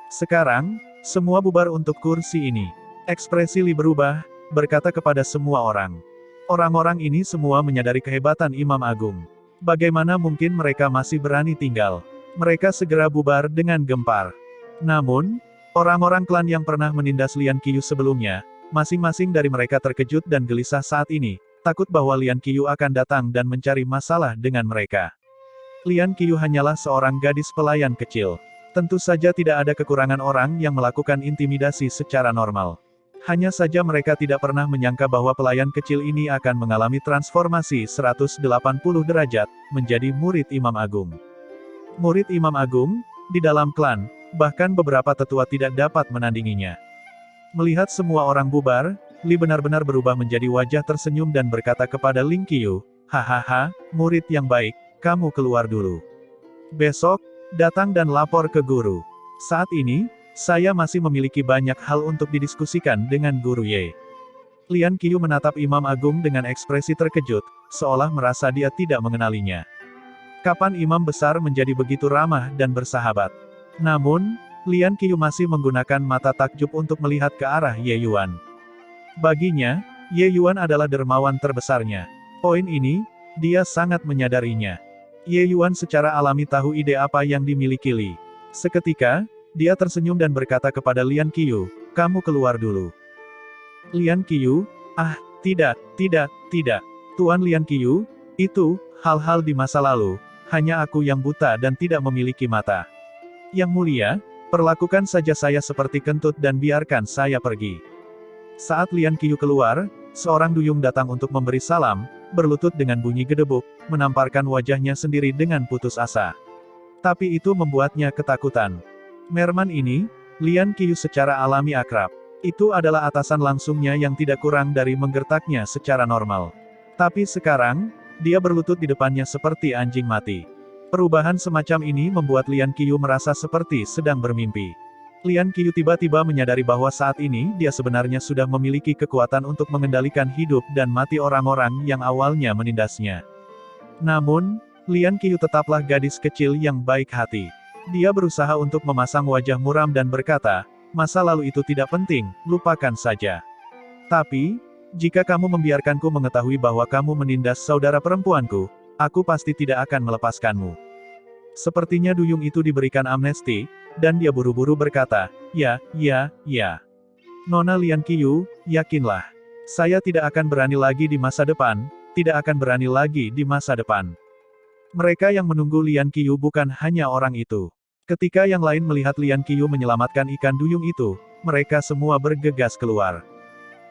Sekarang, semua bubar untuk kursi ini. Ekspresi Li berubah, berkata kepada semua orang. Orang-orang ini semua menyadari kehebatan Imam Agung. Bagaimana mungkin mereka masih berani tinggal? Mereka segera bubar dengan gempar. Namun, orang-orang klan yang pernah menindas Lian Qiu sebelumnya, masing-masing dari mereka terkejut dan gelisah saat ini, takut bahwa Lian Qiu akan datang dan mencari masalah dengan mereka. Lian Qiu hanyalah seorang gadis pelayan kecil. Tentu saja tidak ada kekurangan orang yang melakukan intimidasi secara normal. Hanya saja mereka tidak pernah menyangka bahwa pelayan kecil ini akan mengalami transformasi 180 derajat, menjadi murid Imam Agung. Murid Imam Agung, di dalam klan, bahkan beberapa tetua tidak dapat menandinginya. Melihat semua orang bubar, Li benar-benar berubah menjadi wajah tersenyum dan berkata kepada Ling Qiu, hahaha, murid yang baik, kamu keluar dulu. Besok, datang dan lapor ke guru. Saat ini, saya masih memiliki banyak hal untuk didiskusikan dengan Guru Ye. Lian Qiu menatap Imam Agung dengan ekspresi terkejut, seolah merasa dia tidak mengenalinya. Kapan imam besar menjadi begitu ramah dan bersahabat? Namun, Lian Qiu masih menggunakan mata takjub untuk melihat ke arah Ye Yuan. Baginya, Ye Yuan adalah dermawan terbesarnya. Poin ini, dia sangat menyadarinya. Ye Yuan secara alami tahu ide apa yang dimiliki Li. Seketika, dia tersenyum dan berkata kepada Lian Qiu, kamu keluar dulu. Lian Qiu, tidak. Tuan Lian Qiu, itu, hal-hal di masa lalu, hanya aku yang buta dan tidak memiliki mata. Yang mulia, perlakukan saja saya seperti kentut dan biarkan saya pergi. Saat Lian Qiu keluar, seorang duyung datang untuk memberi salam, berlutut dengan bunyi gedebuk, menamparkan wajahnya sendiri dengan putus asa. Tapi itu membuatnya ketakutan. Merman ini, Lian Qiu secara alami akrab. Itu adalah atasan langsungnya yang tidak kurang dari menggertaknya secara normal. Tapi sekarang, dia berlutut di depannya seperti anjing mati. Perubahan semacam ini membuat Lian Qiu merasa seperti sedang bermimpi. Lian Qiu tiba-tiba menyadari bahwa saat ini dia sebenarnya sudah memiliki kekuatan untuk mengendalikan hidup dan mati orang-orang yang awalnya menindasnya. Namun, Lian Qiu tetaplah gadis kecil yang baik hati. Dia berusaha untuk memasang wajah muram dan berkata, masa lalu itu tidak penting, lupakan saja. Tapi, jika kamu membiarkanku mengetahui bahwa kamu menindas saudara perempuanku, aku pasti tidak akan melepaskanmu. Sepertinya duyung itu diberikan amnesti, dan dia buru-buru berkata, ya. Nona Lian Qiu, yakinlah. Saya tidak akan berani lagi di masa depan, tidak akan berani lagi di masa depan. Mereka yang menunggu Lian Qiu bukan hanya orang itu. Ketika yang lain melihat Lian Qiu menyelamatkan ikan duyung itu, mereka semua bergegas keluar.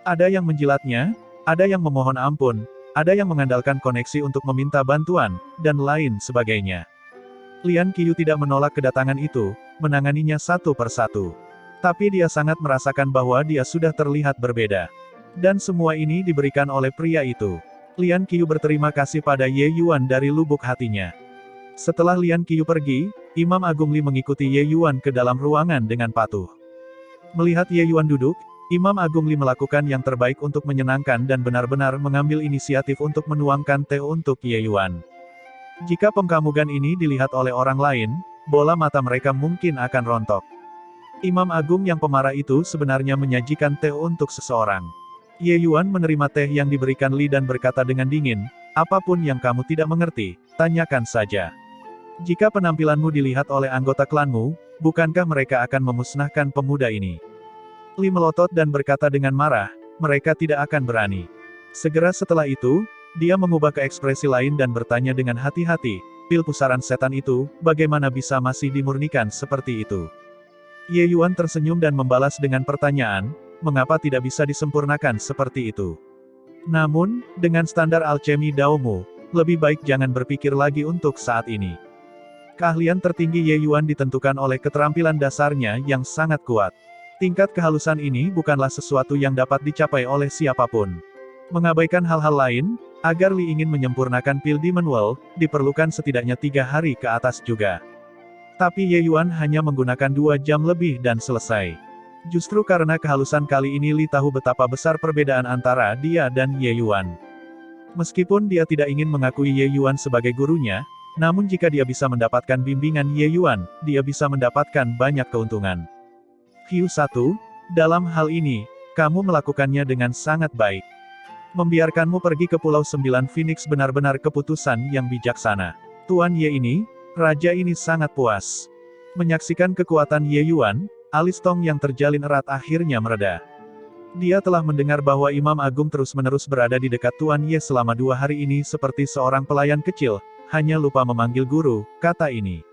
Ada yang menjilatnya, ada yang memohon ampun, ada yang mengandalkan koneksi untuk meminta bantuan, dan lain sebagainya. Lian Qiu tidak menolak kedatangan itu, menanganinya satu persatu. Tapi dia sangat merasakan bahwa dia sudah terlihat berbeda. Dan semua ini diberikan oleh pria itu. Lian Qiu berterima kasih pada Ye Yuan dari lubuk hatinya. Setelah Lian Qiu pergi, Imam Agung Li mengikuti Ye Yuan ke dalam ruangan dengan patuh. Melihat Ye Yuan duduk, Imam Agung Li melakukan yang terbaik untuk menyenangkan dan benar-benar mengambil inisiatif untuk menuangkan teh untuk Ye Yuan. Jika pengkamugan ini dilihat oleh orang lain, bola mata mereka mungkin akan rontok. Imam Agung yang pemarah itu sebenarnya menyajikan teh untuk seseorang. Ye Yuan menerima teh yang diberikan Li dan berkata dengan dingin, apapun yang kamu tidak mengerti, tanyakan saja. Jika penampilanmu dilihat oleh anggota klanmu, bukankah mereka akan memusnahkan pemuda ini? Li melotot dan berkata dengan marah, mereka tidak akan berani. Segera setelah itu, dia mengubah ke ekspresi lain dan bertanya dengan hati-hati, pil pusaran setan itu, bagaimana bisa masih dimurnikan seperti itu? Ye Yuan tersenyum dan membalas dengan pertanyaan, mengapa tidak bisa disempurnakan seperti itu? Namun, dengan standar alchemy Daomu, lebih baik jangan berpikir lagi untuk saat ini. Keahlian tertinggi Ye Yuan ditentukan oleh keterampilan dasarnya yang sangat kuat. Tingkat kehalusan ini bukanlah sesuatu yang dapat dicapai oleh siapapun. Mengabaikan hal-hal lain, agar Li ingin menyempurnakan pil Demon World, diperlukan setidaknya 3 hari ke atas juga. Tapi Ye Yuan hanya menggunakan 2 jam lebih dan selesai. Justru karena kehalusan kali ini Li tahu betapa besar perbedaan antara dia dan Ye Yuan. Meskipun dia tidak ingin mengakui Ye Yuan sebagai gurunya, namun jika dia bisa mendapatkan bimbingan Ye Yuan, dia bisa mendapatkan banyak keuntungan. Q1, dalam hal ini, kamu melakukannya dengan sangat baik. Membiarkanmu pergi ke Pulau 9 Phoenix benar-benar keputusan yang bijaksana. Tuan Ye ini, raja ini sangat puas. Menyaksikan kekuatan Ye Yuan, alis Tong yang terjalin erat akhirnya mereda. Dia telah mendengar bahwa Imam Agung terus-menerus berada di dekat Tuan Ye selama 2 hari ini seperti seorang pelayan kecil, hanya lupa memanggil guru, kata ini.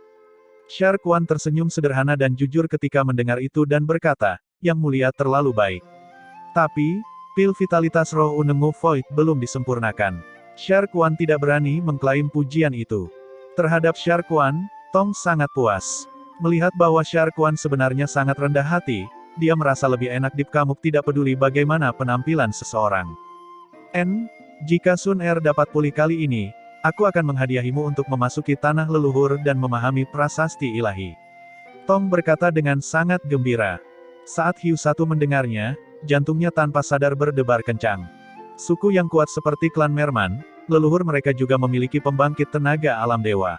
Shar Quan tersenyum sederhana dan jujur ketika mendengar itu dan berkata, Yang Mulia terlalu baik. Tapi, pil vitalitas roh Unengu Void belum disempurnakan. Shar Quan tidak berani mengklaim pujian itu. Terhadap Shar Quan, Tong sangat puas. Melihat bahwa Shar Quan sebenarnya sangat rendah hati, dia merasa lebih enak Deep Kamuk tidak peduli bagaimana penampilan seseorang. Jika Sun Er dapat pulih kali ini, aku akan menghadiahimu untuk memasuki tanah leluhur dan memahami prasasti ilahi. Tong berkata dengan sangat gembira. Saat Hiu Satu mendengarnya, jantungnya tanpa sadar berdebar kencang. Suku yang kuat seperti klan Merman, leluhur mereka juga memiliki pembangkit tenaga alam dewa.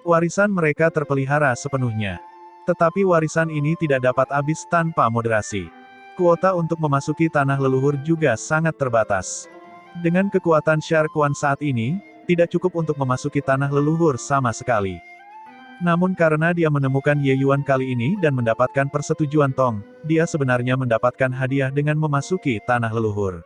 Warisan mereka terpelihara sepenuhnya. Tetapi warisan ini tidak dapat habis tanpa moderasi. Kuota untuk memasuki tanah leluhur juga sangat terbatas. Dengan kekuatan Shar Quan saat ini, tidak cukup untuk memasuki tanah leluhur sama sekali. Namun karena dia menemukan Ye Yuan kali ini dan mendapatkan persetujuan Tong, dia sebenarnya mendapatkan hadiah dengan memasuki tanah leluhur.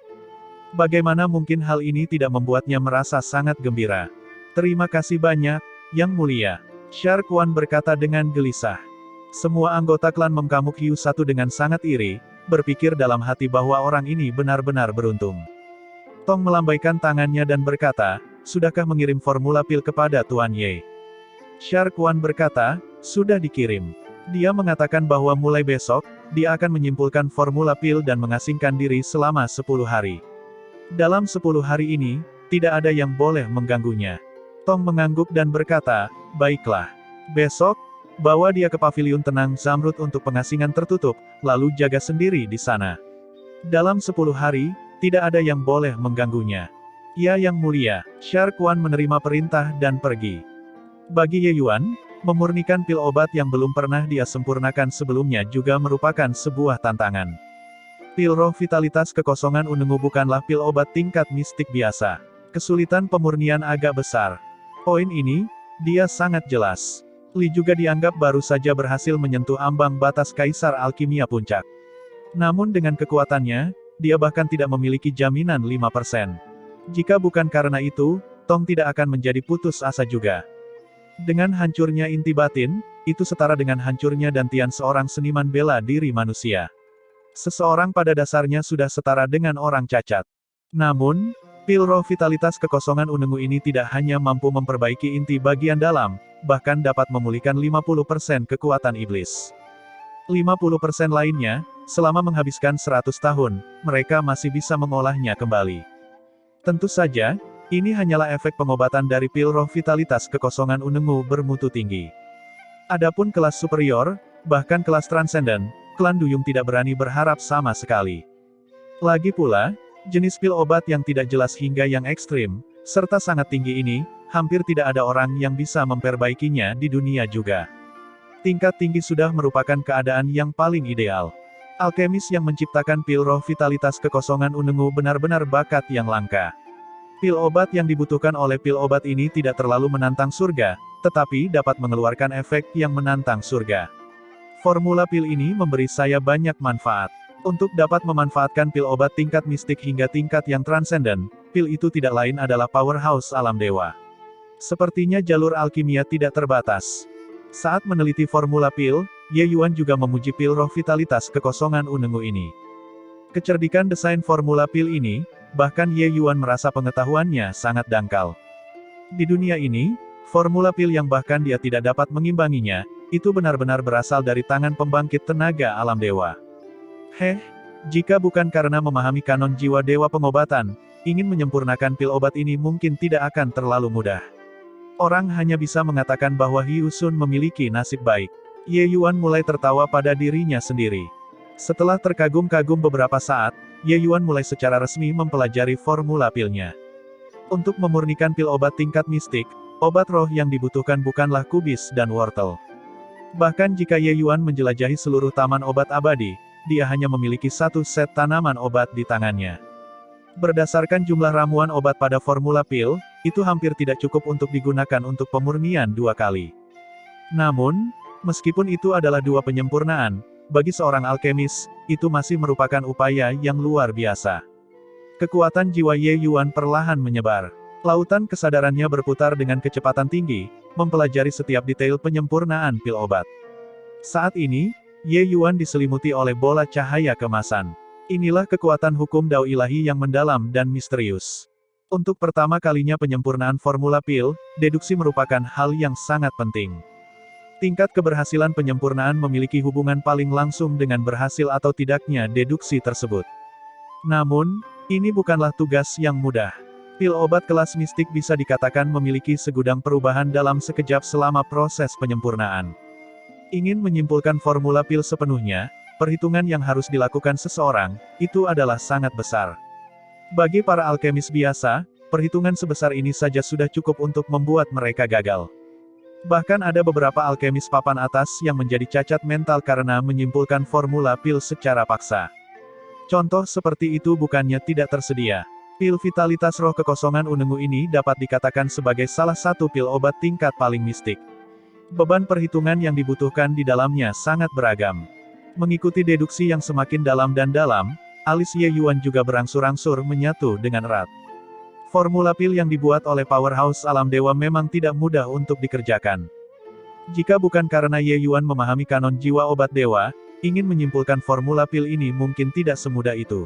Bagaimana mungkin hal ini tidak membuatnya merasa sangat gembira? Terima kasih banyak, Yang Mulia. Shar Quan berkata dengan gelisah. Semua anggota klan Memkamuk Hiu Satu dengan sangat iri, berpikir dalam hati bahwa orang ini benar-benar beruntung. Tong melambaikan tangannya dan berkata, sudahkah mengirim formula pil kepada Tuan Ye? Shar Quan berkata, sudah dikirim. Dia mengatakan bahwa mulai besok, dia akan menyimpulkan formula pil dan mengasingkan diri selama 10 hari. Dalam 10 hari ini, tidak ada yang boleh mengganggunya. Tong mengangguk dan berkata, baiklah. Besok, bawa dia ke paviliun tenang Zamrud untuk pengasingan tertutup, lalu jaga sendiri di sana. Dalam 10 hari, tidak ada yang boleh mengganggunya. Ya Yang Mulia, Shar Quan menerima perintah dan pergi. Bagi Ye Yuan, memurnikan pil obat yang belum pernah dia sempurnakan sebelumnya juga merupakan sebuah tantangan. Pil roh vitalitas kekosongan Unengu bukanlah pil obat tingkat mistik biasa. Kesulitan pemurnian agak besar. Poin ini, dia sangat jelas. Li juga dianggap baru saja berhasil menyentuh ambang batas Kaisar Alkimia Puncak. Namun dengan kekuatannya, dia bahkan tidak memiliki jaminan 5%. Jika bukan karena itu, Tong tidak akan menjadi putus asa juga. Dengan hancurnya inti batin, itu setara dengan hancurnya dantian seorang seniman bela diri manusia. Seseorang pada dasarnya sudah setara dengan orang cacat. Namun, pil roh vitalitas kekosongan Unengu ini tidak hanya mampu memperbaiki inti bagian dalam, bahkan dapat memulihkan 50% kekuatan iblis. 50% lainnya, selama menghabiskan 100 tahun, mereka masih bisa mengolahnya kembali. Tentu saja, ini hanyalah efek pengobatan dari pil roh vitalitas kekosongan Unengu bermutu tinggi. Adapun kelas superior, bahkan kelas transenden, klan Duyung tidak berani berharap sama sekali. Lagi pula, jenis pil obat yang tidak jelas hingga yang ekstrim, serta sangat tinggi ini, hampir tidak ada orang yang bisa memperbaikinya di dunia juga. Tingkat tinggi sudah merupakan keadaan yang paling ideal. Alkemis yang menciptakan pil roh vitalitas kekosongan Unengu benar-benar bakat yang langka. Pil obat yang dibutuhkan oleh pil obat ini tidak terlalu menantang surga, tetapi dapat mengeluarkan efek yang menantang surga. Formula pil ini memberi saya banyak manfaat. Untuk dapat memanfaatkan pil obat tingkat mistik hingga tingkat yang transenden, pil itu tidak lain adalah powerhouse alam dewa. Sepertinya jalur alkimia tidak terbatas. Saat meneliti formula pil, Ye Yuan juga memuji pil roh vitalitas kekosongan Unengu ini. Kecerdikan desain formula pil ini, bahkan Ye Yuan merasa pengetahuannya sangat dangkal. Di dunia ini, formula pil yang bahkan dia tidak dapat mengimbanginya, itu benar-benar berasal dari tangan pembangkit tenaga alam dewa. Heh, jika bukan karena memahami kanon jiwa dewa pengobatan, ingin menyempurnakan pil obat ini mungkin tidak akan terlalu mudah. Orang hanya bisa mengatakan bahwa Hiu Sun memiliki nasib baik. Ye Yuan mulai tertawa pada dirinya sendiri. Setelah terkagum-kagum beberapa saat, Ye Yuan mulai secara resmi mempelajari formula pilnya. Untuk memurnikan pil obat tingkat mistik, obat roh yang dibutuhkan bukanlah kubis dan wortel. Bahkan jika Ye Yuan menjelajahi seluruh taman obat abadi, dia hanya memiliki satu set tanaman obat di tangannya. Berdasarkan jumlah ramuan obat pada formula pil, itu hampir tidak cukup untuk digunakan untuk pemurnian 2 kali. Namun, meskipun itu adalah 2 penyempurnaan, bagi seorang alkemis, itu masih merupakan upaya yang luar biasa. Kekuatan jiwa Ye Yuan perlahan menyebar. Lautan kesadarannya berputar dengan kecepatan tinggi, mempelajari setiap detail penyempurnaan pil obat. Saat ini, Ye Yuan diselimuti oleh bola cahaya kemasan. Inilah kekuatan hukum Dao ilahi yang mendalam dan misterius. Untuk pertama kalinya penyempurnaan formula pil, deduksi merupakan hal yang sangat penting. Tingkat keberhasilan penyempurnaan memiliki hubungan paling langsung dengan berhasil atau tidaknya deduksi tersebut. Namun, ini bukanlah tugas yang mudah. Pil obat kelas mistik bisa dikatakan memiliki segudang perubahan dalam sekejap selama proses penyempurnaan. Ingin menyimpulkan formula pil sepenuhnya, perhitungan yang harus dilakukan seseorang, itu adalah sangat besar. Bagi para alkemis biasa, perhitungan sebesar ini saja sudah cukup untuk membuat mereka gagal. Bahkan ada beberapa alkemis papan atas yang menjadi cacat mental karena menyimpulkan formula pil secara paksa. Contoh seperti itu bukannya tidak tersedia. Pil vitalitas roh kekosongan unengu ini dapat dikatakan sebagai salah satu pil obat tingkat paling mistik. Beban perhitungan yang dibutuhkan di dalamnya sangat beragam. Mengikuti deduksi yang semakin dalam dan dalam, alis Ye Yuan juga berangsur-angsur menyatu dengan erat. Formula pil yang dibuat oleh powerhouse alam dewa memang tidak mudah untuk dikerjakan. Jika bukan karena Ye Yuan memahami kanon jiwa obat dewa, ingin menyimpulkan formula pil ini mungkin tidak semudah itu.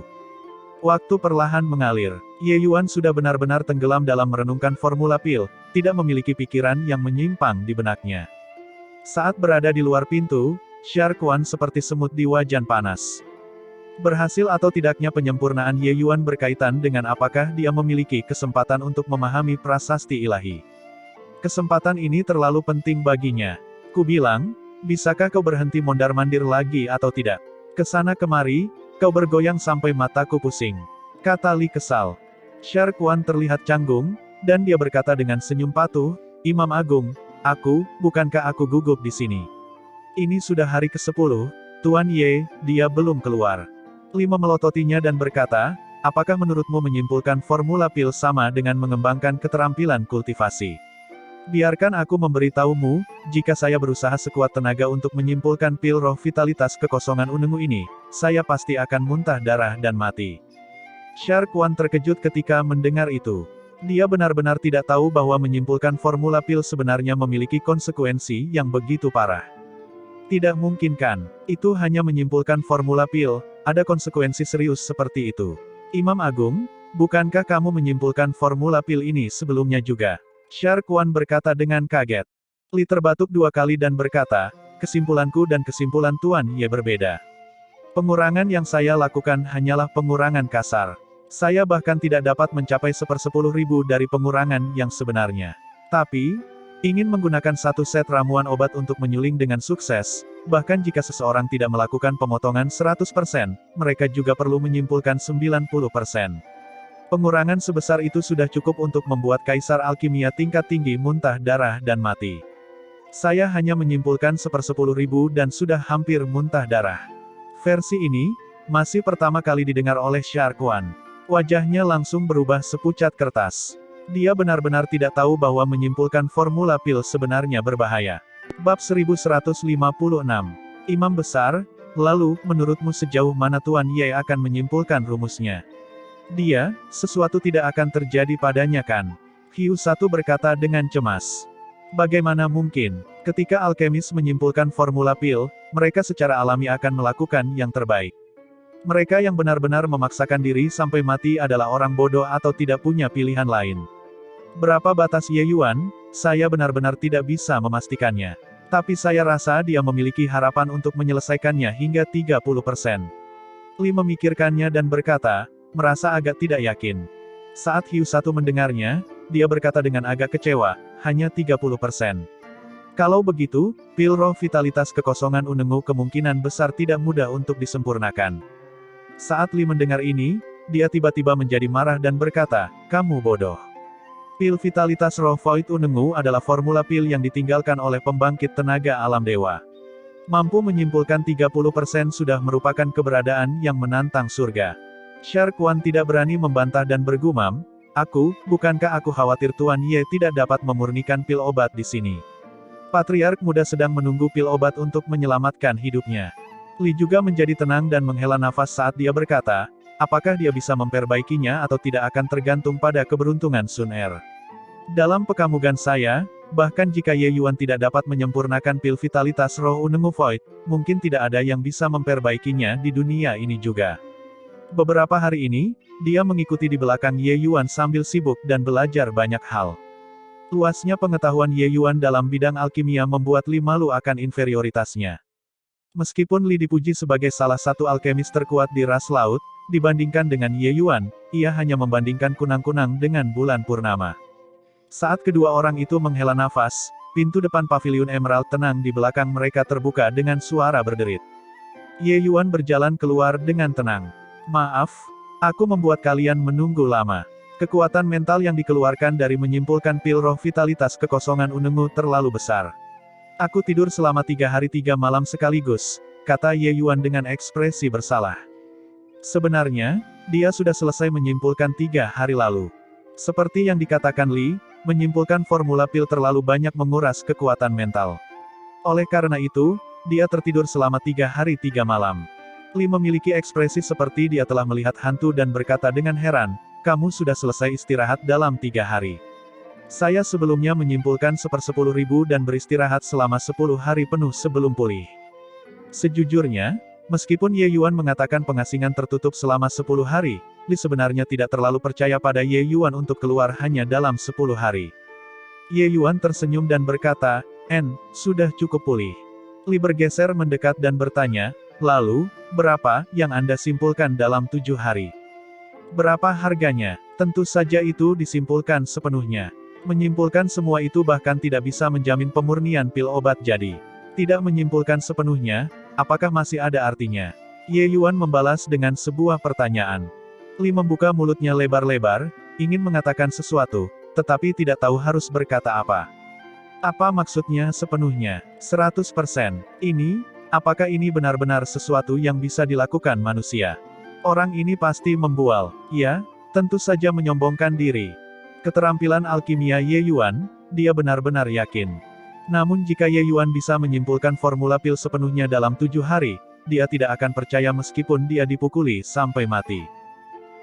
Waktu perlahan mengalir. Ye Yuan sudah benar-benar tenggelam dalam merenungkan formula pil, tidak memiliki pikiran yang menyimpang di benaknya. Saat berada di luar pintu, Shar Quan seperti semut di wajan panas. Berhasil atau tidaknya penyempurnaan Ye Yuan berkaitan dengan apakah dia memiliki kesempatan untuk memahami prasasti ilahi. Kesempatan ini terlalu penting baginya. Ku bilang, bisakah kau berhenti mondar-mandir lagi atau tidak? Kesana kemari, kau bergoyang sampai mataku pusing. Kata Li kesal. Shar Quan terlihat canggung, dan dia berkata dengan senyum patuh, Imam Agung, bukankah aku gugup di sini? Ini sudah hari ke-10, Tuan Ye, dia belum keluar. Li memelototinya dan berkata, apakah menurutmu menyimpulkan formula pil sama dengan mengembangkan keterampilan kultivasi? Biarkan aku memberitahumu, jika saya berusaha sekuat tenaga untuk menyimpulkan pil roh vitalitas kekosongan unengu ini, saya pasti akan muntah darah dan mati. Shar Quan terkejut ketika mendengar itu. Dia benar-benar tidak tahu bahwa menyimpulkan formula pil sebenarnya memiliki konsekuensi yang begitu parah. Tidak mungkin kan? Itu hanya menyimpulkan formula pil, ada konsekuensi serius seperti itu. Imam Agung, bukankah kamu menyimpulkan formula pil ini sebelumnya juga? Shar Quan berkata dengan kaget. Li terbatuk 2 kali dan berkata, kesimpulanku dan kesimpulan Tuan Ye berbeda. Pengurangan yang saya lakukan hanyalah pengurangan kasar. Saya bahkan tidak dapat mencapai 1/10.000 dari pengurangan yang sebenarnya. Tapi, ingin menggunakan satu set ramuan obat untuk menyuling dengan sukses, bahkan jika seseorang tidak melakukan pemotongan 100%, mereka juga perlu menyimpulkan 90%. Pengurangan sebesar itu sudah cukup untuk membuat kaisar alkimia tingkat tinggi muntah darah dan mati. Saya hanya menyimpulkan 1/10.000 dan sudah hampir muntah darah. Versi ini, masih pertama kali didengar oleh Shar Quan. Wajahnya langsung berubah sepucat kertas. Dia benar-benar tidak tahu bahwa menyimpulkan formula pil sebenarnya berbahaya. Bab 1156. Imam Besar, lalu, menurutmu sejauh mana Tuan Ye akan menyimpulkan rumusnya? Dia, sesuatu tidak akan terjadi padanya kan? Hiu Satu berkata dengan cemas. Bagaimana mungkin? Ketika alkemis menyimpulkan formula pil, mereka secara alami akan melakukan yang terbaik. Mereka yang benar-benar memaksakan diri sampai mati adalah orang bodoh atau tidak punya pilihan lain. Berapa batas Ye Yuan, saya benar-benar tidak bisa memastikannya. Tapi saya rasa dia memiliki harapan untuk menyelesaikannya hingga 30%. Li memikirkannya dan berkata, merasa agak tidak yakin. Saat Hiu Satu mendengarnya, dia berkata dengan agak kecewa, hanya 30%. Kalau begitu, pil roh vitalitas kekosongan Unengu kemungkinan besar tidak mudah untuk disempurnakan. Saat Li mendengar ini, dia tiba-tiba menjadi marah dan berkata, kamu bodoh. Pil vitalitas roh Void Unengu adalah formula pil yang ditinggalkan oleh pembangkit tenaga alam dewa. Mampu menyimpulkan 30% sudah merupakan keberadaan yang menantang surga. Shark Wan tidak berani membantah dan bergumam, bukankah aku khawatir Tuan Ye tidak dapat memurnikan pil obat di sini. Patriark muda sedang menunggu pil obat untuk menyelamatkan hidupnya. Li juga menjadi tenang dan menghela nafas saat dia berkata, apakah dia bisa memperbaikinya atau tidak akan tergantung pada keberuntungan Sun Er. Dalam pekamugan saya, bahkan jika Ye Yuan tidak dapat menyempurnakan pil vitalitas roh Unengu Void, mungkin tidak ada yang bisa memperbaikinya di dunia ini juga. Beberapa hari ini, dia mengikuti di belakang Ye Yuan sambil sibuk dan belajar banyak hal. Luasnya pengetahuan Ye Yuan dalam bidang alkimia membuat Li malu akan inferioritasnya. Meskipun Li dipuji sebagai salah satu alkemis terkuat di ras laut, dibandingkan dengan Ye Yuan, ia hanya membandingkan kunang-kunang dengan bulan purnama. Saat kedua orang itu menghela nafas, pintu depan paviliun Emerald tenang di belakang mereka terbuka dengan suara berderit. Ye Yuan berjalan keluar dengan tenang. Maaf, aku membuat kalian menunggu lama. Kekuatan mental yang dikeluarkan dari menyimpulkan pil roh vitalitas kekosongan Unengu terlalu besar. Aku tidur selama 3 hari 3 malam sekaligus, kata Ye Yuan dengan ekspresi bersalah. Sebenarnya, dia sudah selesai menyimpulkan 3 hari lalu. Seperti yang dikatakan Li, menyimpulkan formula pil terlalu banyak menguras kekuatan mental. Oleh karena itu, dia tertidur selama 3 hari 3 malam. Li memiliki ekspresi seperti dia telah melihat hantu dan berkata dengan heran, kamu sudah selesai istirahat dalam 3 hari. Saya sebelumnya menyimpulkan 1/10.000 dan beristirahat selama 10 hari penuh sebelum pulih. Sejujurnya, meskipun Ye Yuan mengatakan pengasingan tertutup selama 10 hari, Li sebenarnya tidak terlalu percaya pada Ye Yuan untuk keluar hanya dalam 10 hari. Ye Yuan tersenyum dan berkata, sudah cukup pulih. Li bergeser mendekat dan bertanya, lalu, berapa yang Anda simpulkan dalam 7 hari? Berapa harganya? Tentu saja itu disimpulkan sepenuhnya. Menyimpulkan semua itu bahkan tidak bisa menjamin pemurnian pil obat jadi. Tidak menyimpulkan sepenuhnya, apakah masih ada artinya? Ye Yuan membalas dengan sebuah pertanyaan. Li membuka mulutnya lebar-lebar, ingin mengatakan sesuatu, tetapi tidak tahu harus berkata apa. Apa maksudnya sepenuhnya? 100%. Apakah ini benar-benar sesuatu yang bisa dilakukan manusia? Orang ini pasti membual. Ya, tentu saja menyombongkan diri. Keterampilan alkimia Ye Yuan, dia benar-benar yakin. Namun jika Ye Yuan bisa menyimpulkan formula pil sepenuhnya dalam 7 hari, dia tidak akan percaya meskipun dia dipukuli sampai mati.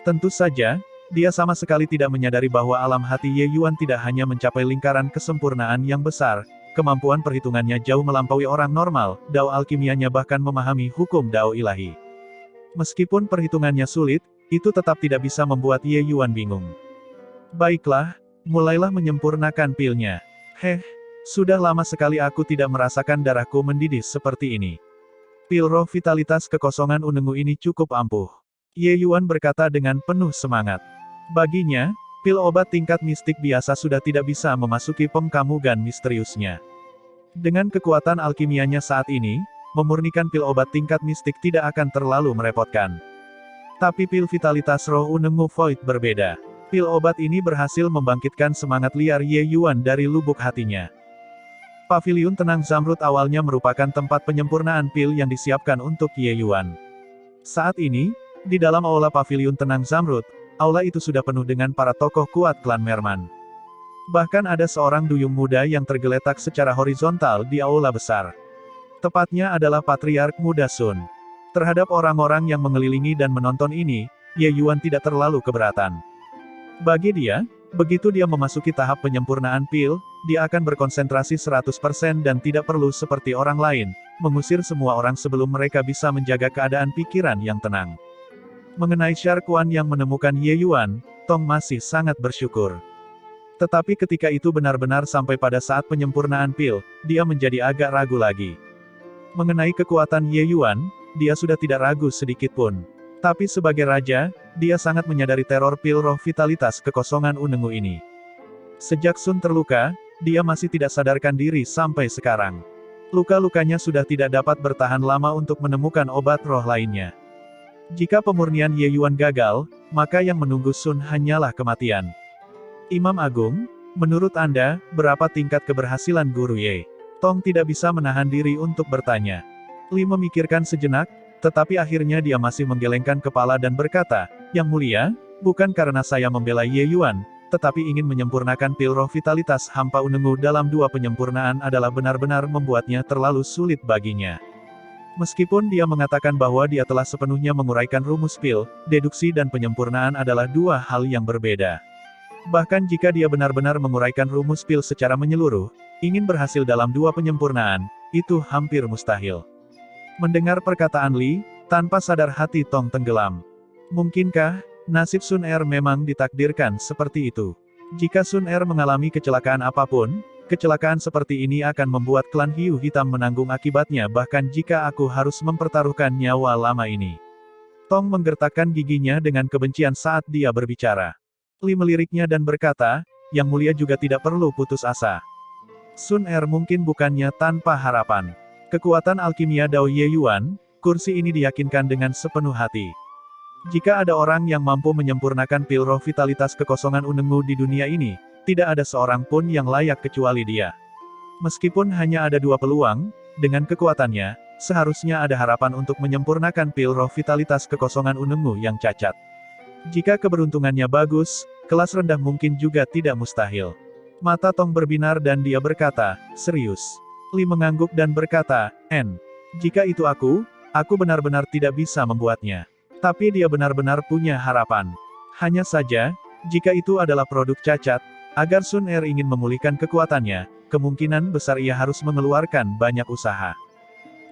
Tentu saja, dia sama sekali tidak menyadari bahwa alam hati Ye Yuan tidak hanya mencapai lingkaran kesempurnaan yang besar, kemampuan perhitungannya jauh melampaui orang normal, dao alkimianya bahkan memahami hukum dao ilahi. Meskipun perhitungannya sulit, itu tetap tidak bisa membuat Ye Yuan bingung. Baiklah, mulailah menyempurnakan pilnya. Sudah lama sekali aku tidak merasakan darahku mendidih seperti ini. Pil roh vitalitas kekosongan Unengu ini cukup ampuh. Ye Yuan berkata dengan penuh semangat. Baginya, pil obat tingkat mistik biasa sudah tidak bisa memasuki pengkamugan misteriusnya. Dengan kekuatan alkimianya saat ini, memurnikan pil obat tingkat mistik tidak akan terlalu merepotkan. Tapi pil vitalitas roh Unengu Void berbeda. Pil obat ini berhasil membangkitkan semangat liar Ye Yuan dari lubuk hatinya. Paviliun Tenang Zamrud awalnya merupakan tempat penyempurnaan pil yang disiapkan untuk Ye Yuan. Saat ini, di dalam aula Paviliun Tenang Zamrud, aula itu sudah penuh dengan para tokoh kuat klan Merman. Bahkan ada seorang duyung muda yang tergeletak secara horizontal di aula besar. Tepatnya adalah Patriark Muda Sun. Terhadap orang-orang yang mengelilingi dan menonton ini, Ye Yuan tidak terlalu keberatan. Bagi dia, begitu dia memasuki tahap penyempurnaan pil, dia akan berkonsentrasi 100% dan tidak perlu seperti orang lain, mengusir semua orang sebelum mereka bisa menjaga keadaan pikiran yang tenang. Mengenai Shark Wan yang menemukan Ye Yuan, Tong masih sangat bersyukur. Tetapi ketika itu benar-benar sampai pada saat penyempurnaan pil, dia menjadi agak ragu lagi. Mengenai kekuatan Ye Yuan, dia sudah tidak ragu sedikit pun. Tapi sebagai raja, dia sangat menyadari teror pil roh vitalitas kekosongan Unengu ini. Sejak Sun terluka, dia masih tidak sadarkan diri sampai sekarang. Luka-lukanya sudah tidak dapat bertahan lama untuk menemukan obat roh lainnya. Jika pemurnian Ye Yuan gagal, maka yang menunggu Sun hanyalah kematian. Imam Agung, menurut Anda, berapa tingkat keberhasilan Guru Ye? Tong tidak bisa menahan diri untuk bertanya. Li memikirkan sejenak, tetapi akhirnya dia masih menggelengkan kepala dan berkata, "Yang mulia, bukan karena saya membela Ye Yuan, tetapi ingin menyempurnakan pil roh vitalitas hampa Unengu dalam 2 penyempurnaan adalah benar-benar membuatnya terlalu sulit baginya." Meskipun dia mengatakan bahwa dia telah sepenuhnya menguraikan rumus pil, deduksi dan penyempurnaan adalah 2 hal yang berbeda. Bahkan jika dia benar-benar menguraikan rumus pil secara menyeluruh, ingin berhasil dalam 2 penyempurnaan, itu hampir mustahil. Mendengar perkataan Li, tanpa sadar hati Tong tenggelam. Mungkinkah nasib Sun Er memang ditakdirkan seperti itu? Jika Sun Er mengalami kecelakaan apapun, kecelakaan seperti ini akan membuat klan Hiu Hitam menanggung akibatnya bahkan jika aku harus mempertaruhkan nyawa lama ini. Tong menggertakkan giginya dengan kebencian saat dia berbicara. Li meliriknya dan berkata, "Yang mulia juga tidak perlu putus asa. Sun Er mungkin bukannya tanpa harapan. Kekuatan alkimia Dao Ye Yuan, kursi ini diyakinkan dengan sepenuh hati. Jika ada orang yang mampu menyempurnakan pil roh vitalitas kekosongan Unengu di dunia ini, tidak ada seorang pun yang layak kecuali dia. Meskipun hanya ada 2 peluang, dengan kekuatannya, seharusnya ada harapan untuk menyempurnakan pil roh vitalitas kekosongan Unengu yang cacat. Jika keberuntungannya bagus, kelas rendah mungkin juga tidak mustahil." Mata Tong berbinar dan dia berkata, "Serius?" Li mengangguk dan berkata, Jika itu aku benar-benar tidak bisa membuatnya. Tapi dia benar-benar punya harapan. Hanya saja, jika itu adalah produk cacat, agar Sun Er ingin memulihkan kekuatannya, kemungkinan besar ia harus mengeluarkan banyak usaha."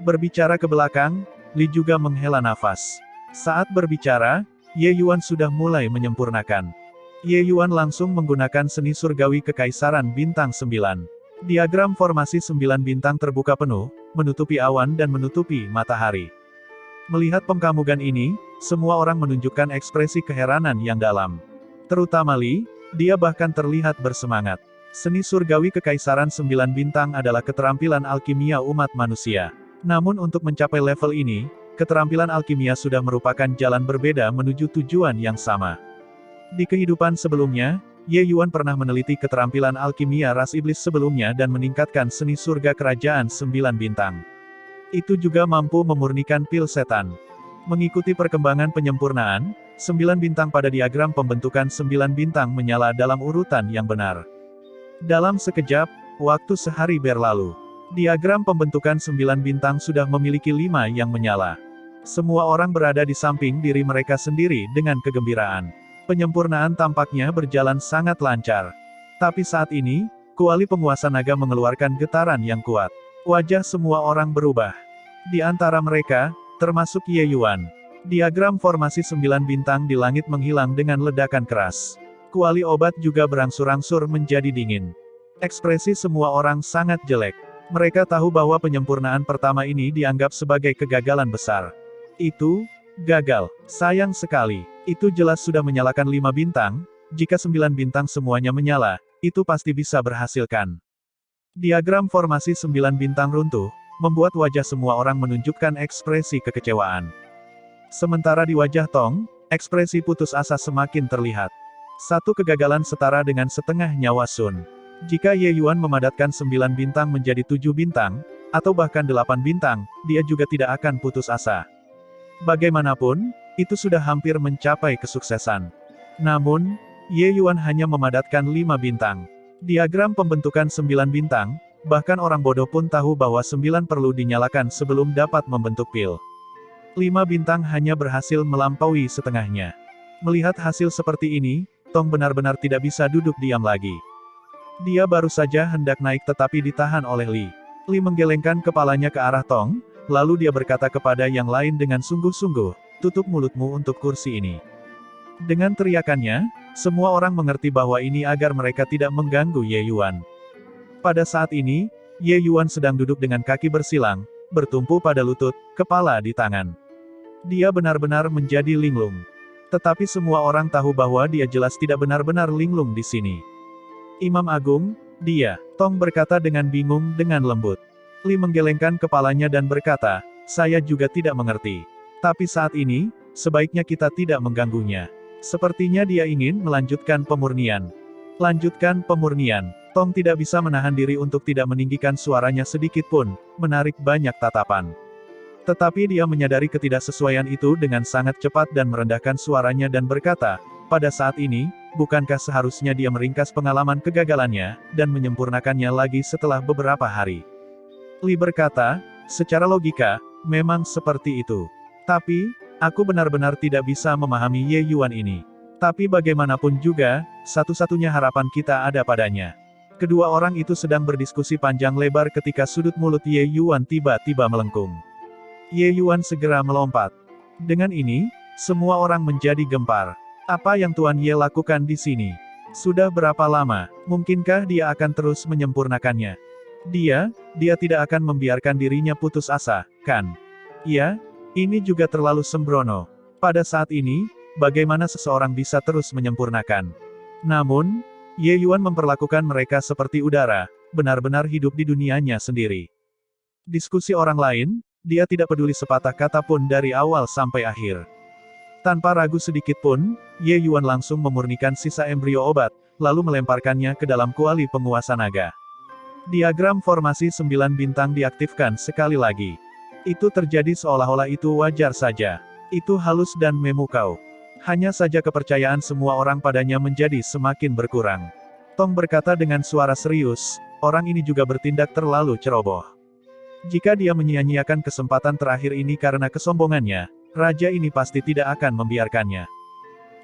Berbicara ke belakang, Li juga menghela nafas. Saat berbicara, Ye Yuan sudah mulai menyempurnakan. Ye Yuan langsung menggunakan seni surgawi kekaisaran bintang 9. Diagram formasi 9 bintang terbuka penuh, menutupi awan dan menutupi matahari. Melihat pengkamugan ini, semua orang menunjukkan ekspresi keheranan yang dalam. Terutama Li, dia bahkan terlihat bersemangat. Seni surgawi kekaisaran 9 bintang adalah keterampilan alkimia umat manusia. Namun untuk mencapai level ini, keterampilan alkimia sudah merupakan jalan berbeda menuju tujuan yang sama. Di kehidupan sebelumnya, Ye Yuan pernah meneliti keterampilan alkimia ras iblis sebelumnya dan meningkatkan seni surga kerajaan 9 bintang. Itu juga mampu memurnikan pil setan. Mengikuti perkembangan penyempurnaan, 9 bintang pada diagram pembentukan 9 bintang menyala dalam urutan yang benar. Dalam sekejap, waktu sehari berlalu. Diagram pembentukan 9 bintang sudah memiliki 5 yang menyala. Semua orang berada di samping diri mereka sendiri dengan kegembiraan. Penyempurnaan tampaknya berjalan sangat lancar. Tapi saat ini, kuali penguasa naga mengeluarkan getaran yang kuat. Wajah semua orang berubah. Di antara mereka, termasuk Ye Yuan. Diagram formasi 9 bintang di langit menghilang dengan ledakan keras. Kuali obat juga berangsur-angsur menjadi dingin. Ekspresi semua orang sangat jelek. Mereka tahu bahwa penyempurnaan pertama ini dianggap sebagai kegagalan besar. Itu gagal. Sayang sekali. Itu jelas sudah menyalakan 5 bintang, jika 9 bintang semuanya menyala, itu pasti bisa berhasilkan. Diagram formasi 9 bintang runtuh, membuat wajah semua orang menunjukkan ekspresi kekecewaan. Sementara di wajah Tong, ekspresi putus asa semakin terlihat. Satu kegagalan setara dengan setengah nyawa Sun. Jika Ye Yuan memadatkan 9 bintang menjadi 7 bintang, atau bahkan 8 bintang, dia juga tidak akan putus asa. Bagaimanapun, itu sudah hampir mencapai kesuksesan. Namun, Ye Yuan hanya memadatkan 5 bintang. Diagram pembentukan 9 bintang, bahkan orang bodoh pun tahu bahwa 9 perlu dinyalakan sebelum dapat membentuk pil. 5 bintang hanya berhasil melampaui setengahnya. Melihat hasil seperti ini, Tong benar-benar tidak bisa duduk diam lagi. Dia baru saja hendak naik tetapi ditahan oleh Li. Li menggelengkan kepalanya ke arah Tong, lalu dia berkata kepada yang lain dengan sungguh-sungguh, "Tutup mulutmu untuk kursi ini." Dengan teriakannya, semua orang mengerti bahwa ini agar mereka tidak mengganggu Ye Yuan. Pada saat ini, Ye Yuan sedang duduk dengan kaki bersilang, bertumpu pada lutut, kepala di tangan. Dia benar-benar menjadi linglung. Tetapi semua orang tahu bahwa dia jelas tidak benar-benar linglung di sini. Imam Agung, dia, Tong berkata dengan bingung dengan lembut. Li menggelengkan kepalanya dan berkata, saya juga tidak mengerti. Tapi saat ini, sebaiknya kita tidak mengganggunya. Sepertinya dia ingin melanjutkan pemurnian. Lanjutkan pemurnian. Tong tidak bisa menahan diri untuk tidak meninggikan suaranya sedikit pun, menarik banyak tatapan. Tetapi dia menyadari ketidaksesuaian itu dengan sangat cepat dan merendahkan suaranya dan berkata, pada saat ini, bukankah seharusnya dia meringkas pengalaman kegagalannya, dan menyempurnakannya lagi setelah beberapa hari? Li berkata, secara logika, memang seperti itu. Tapi, aku benar-benar tidak bisa memahami Ye Yuan ini. Tapi bagaimanapun juga, satu-satunya harapan kita ada padanya. Kedua orang itu sedang berdiskusi panjang lebar ketika sudut mulut Ye Yuan tiba-tiba melengkung. Ye Yuan segera melompat. Dengan ini, semua orang menjadi gempar. Apa yang Tuan Ye lakukan di sini? Sudah berapa lama? Mungkinkah dia akan terus menyempurnakannya? Dia tidak akan membiarkan dirinya putus asa, kan? Ya, ini juga terlalu sembrono. Pada saat ini, bagaimana seseorang bisa terus menyempurnakan? Namun, Ye Yuan memperlakukan mereka seperti udara, benar-benar hidup di dunianya sendiri. Diskusi orang lain, dia tidak peduli sepatah kata pun dari awal sampai akhir. Tanpa ragu sedikit pun, Ye Yuan langsung memurnikan sisa embrio obat, lalu melemparkannya ke dalam kuali penguasa naga. Diagram formasi 9 bintang diaktifkan sekali lagi. Itu terjadi seolah-olah itu wajar saja. Itu halus dan memukau. Hanya saja kepercayaan semua orang padanya menjadi semakin berkurang. Tong berkata dengan suara serius, orang ini juga bertindak terlalu ceroboh. Jika dia menyia-nyiakan kesempatan terakhir ini karena kesombongannya, raja ini pasti tidak akan membiarkannya.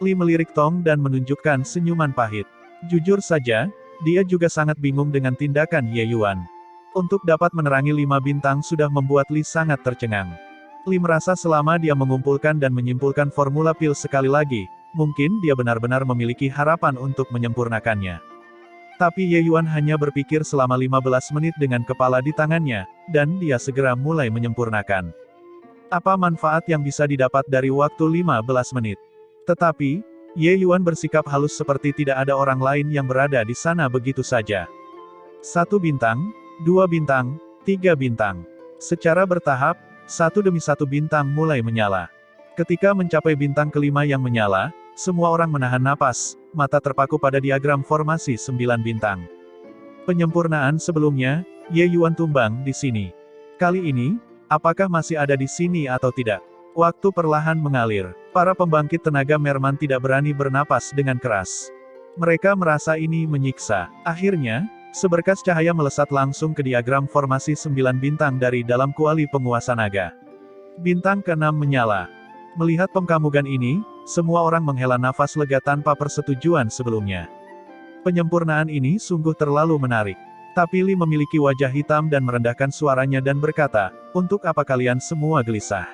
Li melirik Tong dan menunjukkan senyuman pahit. Jujur saja, dia juga sangat bingung dengan tindakan Ye Yuan. Untuk dapat menerangi 5 bintang sudah membuat Li sangat tercengang. Li merasa selama dia mengumpulkan dan menyimpulkan formula pil sekali lagi, mungkin dia benar-benar memiliki harapan untuk menyempurnakannya. Tapi Ye Yuan hanya berpikir selama 15 menit dengan kepala di tangannya, dan dia segera mulai menyempurnakan. Apa manfaat yang bisa didapat dari waktu 15 menit? Tetapi, Ye Yuan bersikap halus seperti tidak ada orang lain yang berada di sana begitu saja. 1 bintang, 2 bintang, 3 bintang. Secara bertahap, satu demi satu bintang mulai menyala. Ketika mencapai bintang kelima yang menyala, semua orang menahan napas, mata terpaku pada diagram formasi 9 bintang. Penyempurnaan sebelumnya, Ye Yuan tumbang di sini. Kali ini, apakah masih ada di sini atau tidak? Waktu perlahan mengalir. Para pembangkit tenaga Merman tidak berani bernapas dengan keras. Mereka merasa ini menyiksa. Akhirnya, seberkas cahaya melesat langsung ke diagram formasi 9 bintang dari dalam kuali penguasa naga. Bintang ke-6 menyala. Melihat pengkamugan ini, semua orang menghela nafas lega tanpa persetujuan sebelumnya. Penyempurnaan ini sungguh terlalu menarik. Tapi Li memiliki wajah hitam dan merendahkan suaranya dan berkata, untuk apa kalian semua gelisah?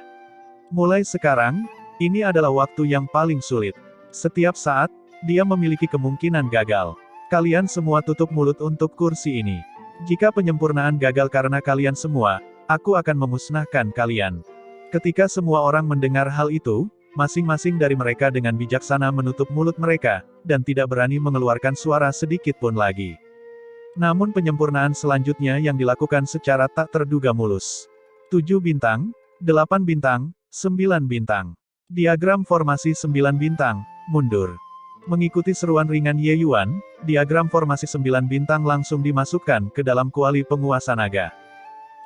Mulai sekarang, ini adalah waktu yang paling sulit. Setiap saat, dia memiliki kemungkinan gagal. Kalian semua tutup mulut untuk kursi ini. Jika penyempurnaan gagal karena kalian semua, aku akan memusnahkan kalian. Ketika semua orang mendengar hal itu, masing-masing dari mereka dengan bijaksana menutup mulut mereka, dan tidak berani mengeluarkan suara sedikit pun lagi. Namun penyempurnaan selanjutnya yang dilakukan secara tak terduga mulus. 7 bintang, 8 bintang, 9 bintang. Diagram formasi 9 bintang, mundur. Mengikuti seruan ringan Ye Yuan, diagram formasi 9 bintang langsung dimasukkan ke dalam kuali penguasa naga.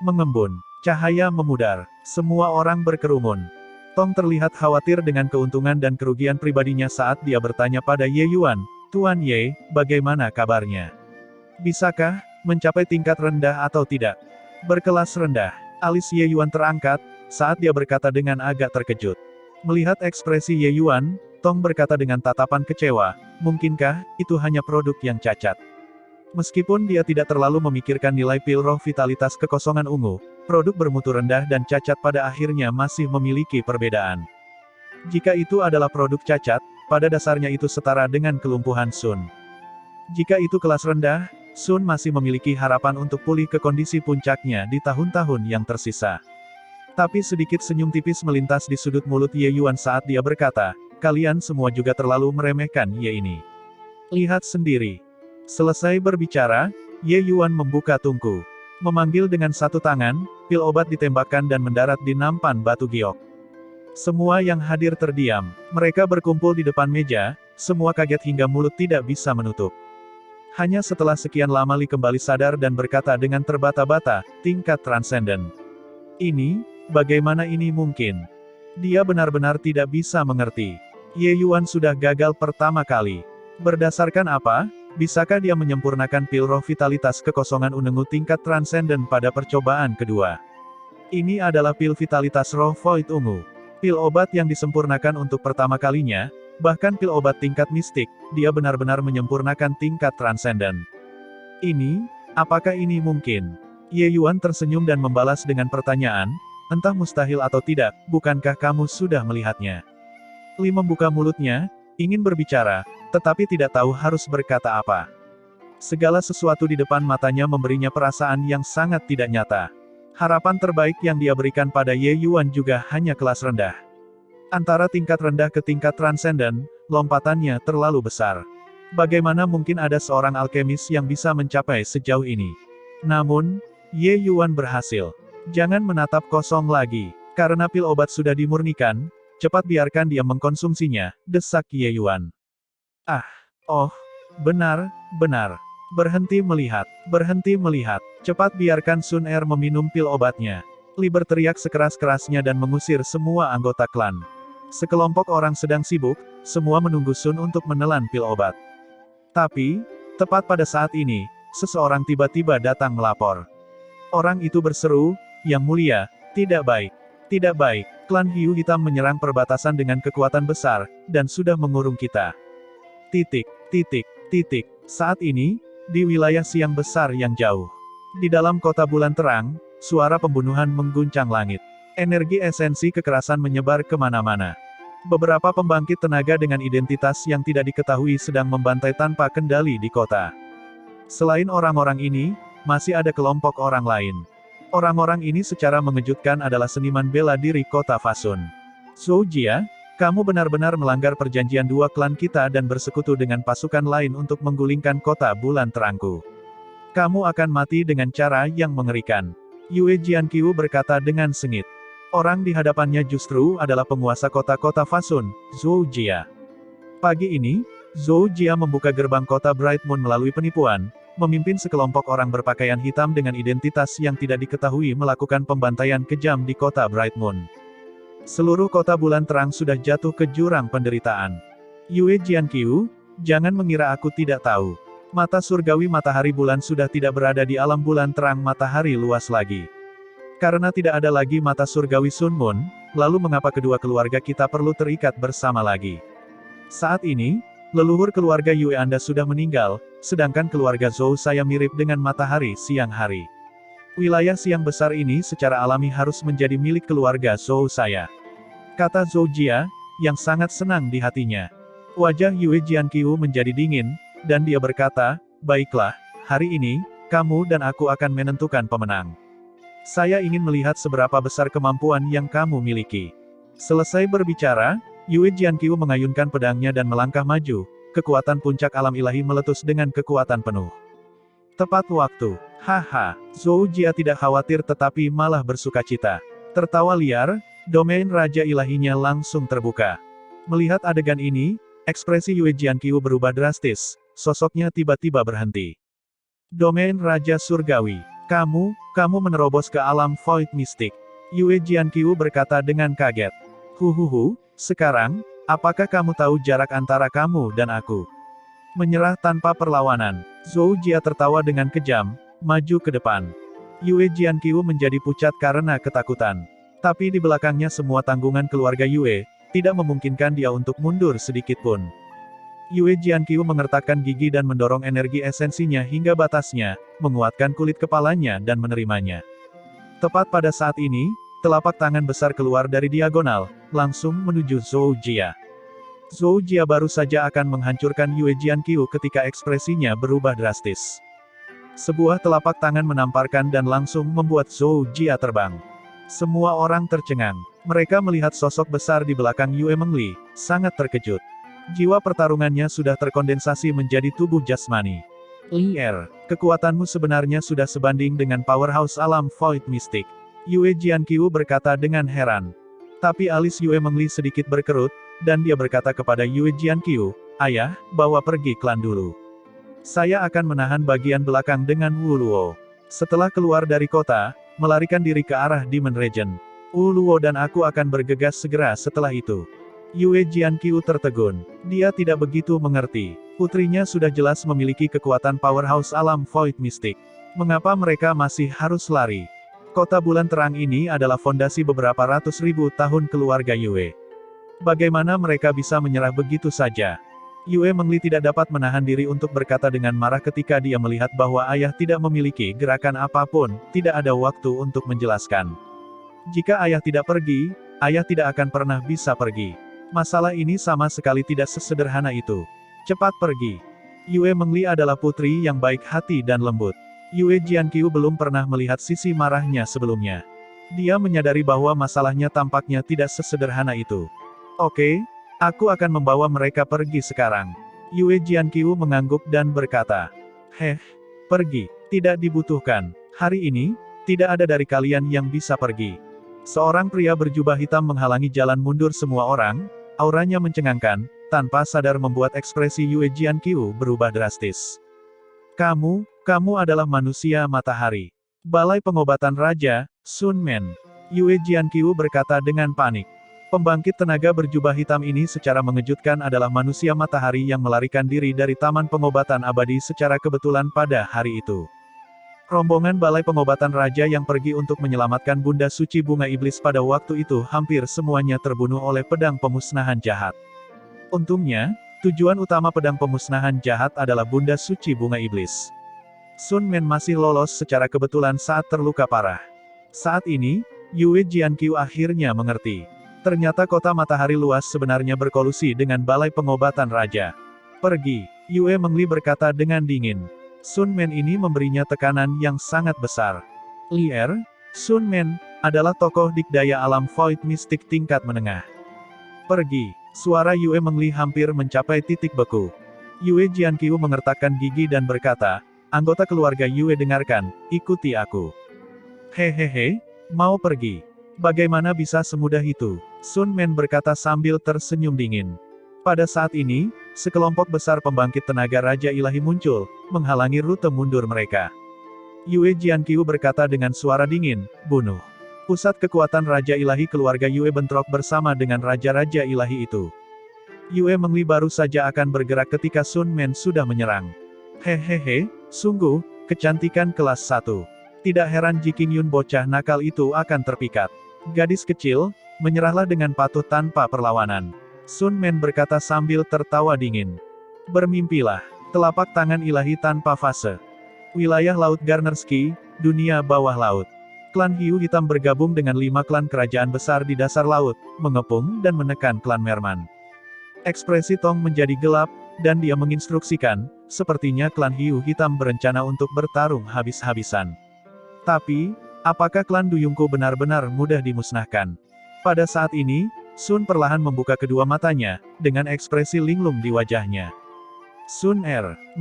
Mengembun, cahaya memudar, semua orang berkerumun. Tong terlihat khawatir dengan keuntungan dan kerugian pribadinya saat dia bertanya pada Ye Yuan, Tuan Ye, bagaimana kabarnya? Bisakah mencapai tingkat rendah atau tidak? Berkelas rendah. Alis Ye Yuan terangkat, saat dia berkata dengan agak terkejut. Melihat ekspresi Ye Yuan, Tong berkata dengan tatapan kecewa, mungkinkah itu hanya produk yang cacat? Meskipun dia tidak terlalu memikirkan nilai pil roh vitalitas kekosongan ungu, produk bermutu rendah dan cacat pada akhirnya masih memiliki perbedaan. Jika itu adalah produk cacat, pada dasarnya itu setara dengan kelumpuhan Sun. Jika itu kelas rendah, Sun masih memiliki harapan untuk pulih ke kondisi puncaknya di tahun-tahun yang tersisa. Tapi sedikit senyum tipis melintas di sudut mulut Ye Yuan saat dia berkata, kalian semua juga terlalu meremehkan Ye ini. Lihat sendiri. Selesai berbicara, Ye Yuan membuka tungku. Memanggil dengan satu tangan, pil obat ditembakkan dan mendarat di nampan batu giok. Semua yang hadir terdiam. Mereka berkumpul di depan meja, semua kaget hingga mulut tidak bisa menutup. Hanya setelah sekian lama Li kembali sadar dan berkata dengan terbata-bata, tingkat transenden. Ini, bagaimana ini mungkin? Dia benar-benar tidak bisa mengerti. Ye Yuan sudah gagal pertama kali. Berdasarkan apa? Bisakah dia menyempurnakan pil roh vitalitas kekosongan unengu tingkat transenden pada percobaan kedua? Ini adalah pil vitalitas roh void ungu. Pil obat yang disempurnakan untuk pertama kalinya, bahkan pil obat tingkat mistik, dia benar-benar menyempurnakan tingkat transenden. Ini, apakah ini mungkin? Ye Yuan tersenyum dan membalas dengan pertanyaan, entah mustahil atau tidak, bukankah kamu sudah melihatnya? Li membuka mulutnya, ingin berbicara, tetapi tidak tahu harus berkata apa. Segala sesuatu di depan matanya memberinya perasaan yang sangat tidak nyata. Harapan terbaik yang dia berikan pada Ye Yuan juga hanya kelas rendah. Antara tingkat rendah ke tingkat transenden, lompatannya terlalu besar. Bagaimana mungkin ada seorang alkemis yang bisa mencapai sejauh ini? Namun, Ye Yuan berhasil. Jangan menatap kosong lagi. Karena pil obat sudah dimurnikan, cepat biarkan dia mengkonsumsinya, desak Ye Yuan. Benar. Berhenti melihat. Cepat biarkan Sun Er meminum pil obatnya. Li berteriak sekeras-kerasnya dan mengusir semua anggota klan. Sekelompok orang sedang sibuk, semua menunggu Sun untuk menelan pil obat. Tapi, tepat pada saat ini, seseorang tiba-tiba datang melapor. Orang itu berseru, Yang Mulia, tidak baik. Tidak baik, klan Hiu Hitam menyerang perbatasan dengan kekuatan besar, dan sudah mengurung kita. Saat ini, di wilayah Siang Besar yang jauh. Di dalam kota bulan terang, suara pembunuhan mengguncang langit. Energi esensi kekerasan menyebar kemana-mana. Beberapa pembangkit tenaga dengan identitas yang tidak diketahui sedang membantai tanpa kendali di kota. Selain orang-orang ini, masih ada kelompok orang lain. Orang-orang ini secara mengejutkan adalah seniman bela diri kota Fasun. Zhou Jia, kamu benar-benar melanggar perjanjian dua klan kita dan bersekutu dengan pasukan lain untuk menggulingkan kota bulan terangku. Kamu akan mati dengan cara yang mengerikan. Yue Jianqiu berkata dengan sengit. Orang di hadapannya justru adalah penguasa kota-kota Fasun, Zhou Jia. Pagi ini, Zhou Jia membuka gerbang kota Bright Moon melalui penipuan, memimpin sekelompok orang berpakaian hitam dengan identitas yang tidak diketahui melakukan pembantaian kejam di kota Bright Moon. Seluruh kota bulan terang sudah jatuh ke jurang penderitaan. Yue Jianqiu, jangan mengira aku tidak tahu. Mata surgawi matahari bulan sudah tidak berada di alam bulan terang matahari luas lagi. Karena tidak ada lagi mata surgawi Sun Moon, lalu mengapa kedua keluarga kita perlu terikat bersama lagi? Saat ini, leluhur keluarga Yue Anda sudah meninggal, sedangkan keluarga Zhou saya mirip dengan matahari siang hari. Wilayah Siang Besar ini secara alami harus menjadi milik keluarga Zhou saya. Kata Zhou Jia, yang sangat senang di hatinya. Wajah Yue Jianqiu menjadi dingin, dan dia berkata, baiklah, hari ini, kamu dan aku akan menentukan pemenang. Saya ingin melihat seberapa besar kemampuan yang kamu miliki. Selesai berbicara, Yue Jianqiu mengayunkan pedangnya dan melangkah maju, kekuatan puncak alam ilahi meletus dengan kekuatan penuh. Tepat waktu. Haha, Zhou Jia tidak khawatir tetapi malah bersukacita. Tertawa liar, domain Raja Ilahinya langsung terbuka. Melihat adegan ini, ekspresi Yue Jianqiu berubah drastis, sosoknya tiba-tiba berhenti. Domain Raja Surgawi, kamu menerobos ke alam Void Mystic. Yue Jianqiu berkata dengan kaget. Sekarang, apakah kamu tahu jarak antara kamu dan aku? Menyerah tanpa perlawanan. Zhou Jia tertawa dengan kejam, maju ke depan. Yue Jianqiu menjadi pucat karena ketakutan. Tapi di belakangnya semua tanggungan keluarga Yue, tidak memungkinkan dia untuk mundur sedikit pun. Yue Jianqiu mengertakkan gigi dan mendorong energi esensinya hingga batasnya, menguatkan kulit kepalanya dan menerimanya. Tepat pada saat ini, telapak tangan besar keluar dari diagonal, langsung menuju Zhou Jia. Zhou Jia baru saja akan menghancurkan Yue Jianqiu ketika ekspresinya berubah drastis. Sebuah telapak tangan menamparkan dan langsung membuat Zhou Jia terbang. Semua orang tercengang. Mereka melihat sosok besar di belakang Yue Mengli, sangat terkejut. Jiwa pertarungannya sudah terkondensasi menjadi tubuh jasmani. Lier, kekuatanmu sebenarnya sudah sebanding dengan powerhouse alam Void Mystic. Yue Jianqiu berkata dengan heran. Tapi alis Yue Mengli sedikit berkerut, dan dia berkata kepada Yue Jianqiu, "Ayah, bawa pergi klan dulu. Saya akan menahan bagian belakang dengan Wu Luo." Setelah keluar dari kota, melarikan diri ke arah Demon Region. Wu Luo dan aku akan bergegas segera setelah itu. Yue Jianqiu tertegun. Dia tidak begitu mengerti. Putrinya sudah jelas memiliki kekuatan powerhouse alam Void Mystic. Mengapa mereka masih harus lari? Kota bulan terang ini adalah fondasi beberapa ratus ribu tahun keluarga Yue. Bagaimana mereka bisa menyerah begitu saja? Yue Mengli tidak dapat menahan diri untuk berkata dengan marah ketika dia melihat bahwa ayah tidak memiliki gerakan apapun, tidak ada waktu untuk menjelaskan. Jika ayah tidak pergi, ayah tidak akan pernah bisa pergi. Masalah ini sama sekali tidak sesederhana itu. Cepat pergi. Yue Mengli adalah putri yang baik hati dan lembut. Yue Jianqiu belum pernah melihat sisi marahnya sebelumnya. Dia menyadari bahwa masalahnya tampaknya tidak sesederhana itu. Oke. Aku akan membawa mereka pergi sekarang. Yue Jianqiu mengangguk dan berkata, pergi. Tidak dibutuhkan. Hari ini, tidak ada dari kalian yang bisa pergi. Seorang pria berjubah hitam menghalangi jalan mundur semua orang, auranya mencengangkan, tanpa sadar membuat ekspresi Yue Jianqiu berubah drastis. Kamu adalah manusia matahari. Balai pengobatan Raja, Sun Men. Yue Jianqiu berkata dengan panik. Pembangkit tenaga berjubah hitam ini secara mengejutkan adalah manusia matahari yang melarikan diri dari Taman Pengobatan Abadi secara kebetulan pada hari itu. Rombongan Balai Pengobatan Raja yang pergi untuk menyelamatkan Bunda Suci Bunga Iblis pada waktu itu hampir semuanya terbunuh oleh pedang pemusnahan jahat. Untungnya, tujuan utama pedang pemusnahan jahat adalah Bunda Suci Bunga Iblis. Sun Men masih lolos secara kebetulan saat terluka parah. Saat ini, Yue Jianqiu akhirnya mengerti. Ternyata kota matahari luas sebenarnya berkolusi dengan Balai Pengobatan Raja. Pergi, Yue Mengli berkata dengan dingin. Sun Men ini memberinya tekanan yang sangat besar. Lier, Sun Men, adalah tokoh dikdaya alam Void Mystic tingkat menengah. Pergi, suara Yue Mengli hampir mencapai titik beku. Yue Jianqiu mengertakkan gigi dan berkata, anggota keluarga Yue dengarkan, ikuti aku. Hehehe, mau pergi. Bagaimana bisa semudah itu? Sun Men berkata sambil tersenyum dingin. Pada saat ini, sekelompok besar pembangkit tenaga Raja Ilahi muncul, menghalangi rute mundur mereka. Yue Jianqiu berkata dengan suara dingin, bunuh. Pusat kekuatan Raja Ilahi keluarga Yue bentrok bersama dengan Raja-Raja Ilahi itu. Yue Mengli baru saja akan bergerak ketika Sun Men sudah menyerang. Hehehe, sungguh, kecantikan kelas 1. Tidak heran Ji Qingyun bocah nakal itu akan terpikat. Gadis kecil, menyerahlah dengan patuh tanpa perlawanan. Sun Men berkata sambil tertawa dingin. Bermimpilah, telapak tangan ilahi tanpa fase. Wilayah Laut Garnersky, dunia bawah laut. Klan Hiu Hitam bergabung dengan 5 klan kerajaan besar di dasar laut, mengepung dan menekan klan Merman. Ekspresi Tong menjadi gelap, dan dia menginstruksikan, sepertinya klan Hiu Hitam berencana untuk bertarung habis-habisan. Tapi, apakah klan Duyungku benar-benar mudah dimusnahkan? Pada saat ini, Sun perlahan membuka kedua matanya, dengan ekspresi linglung di wajahnya. Sun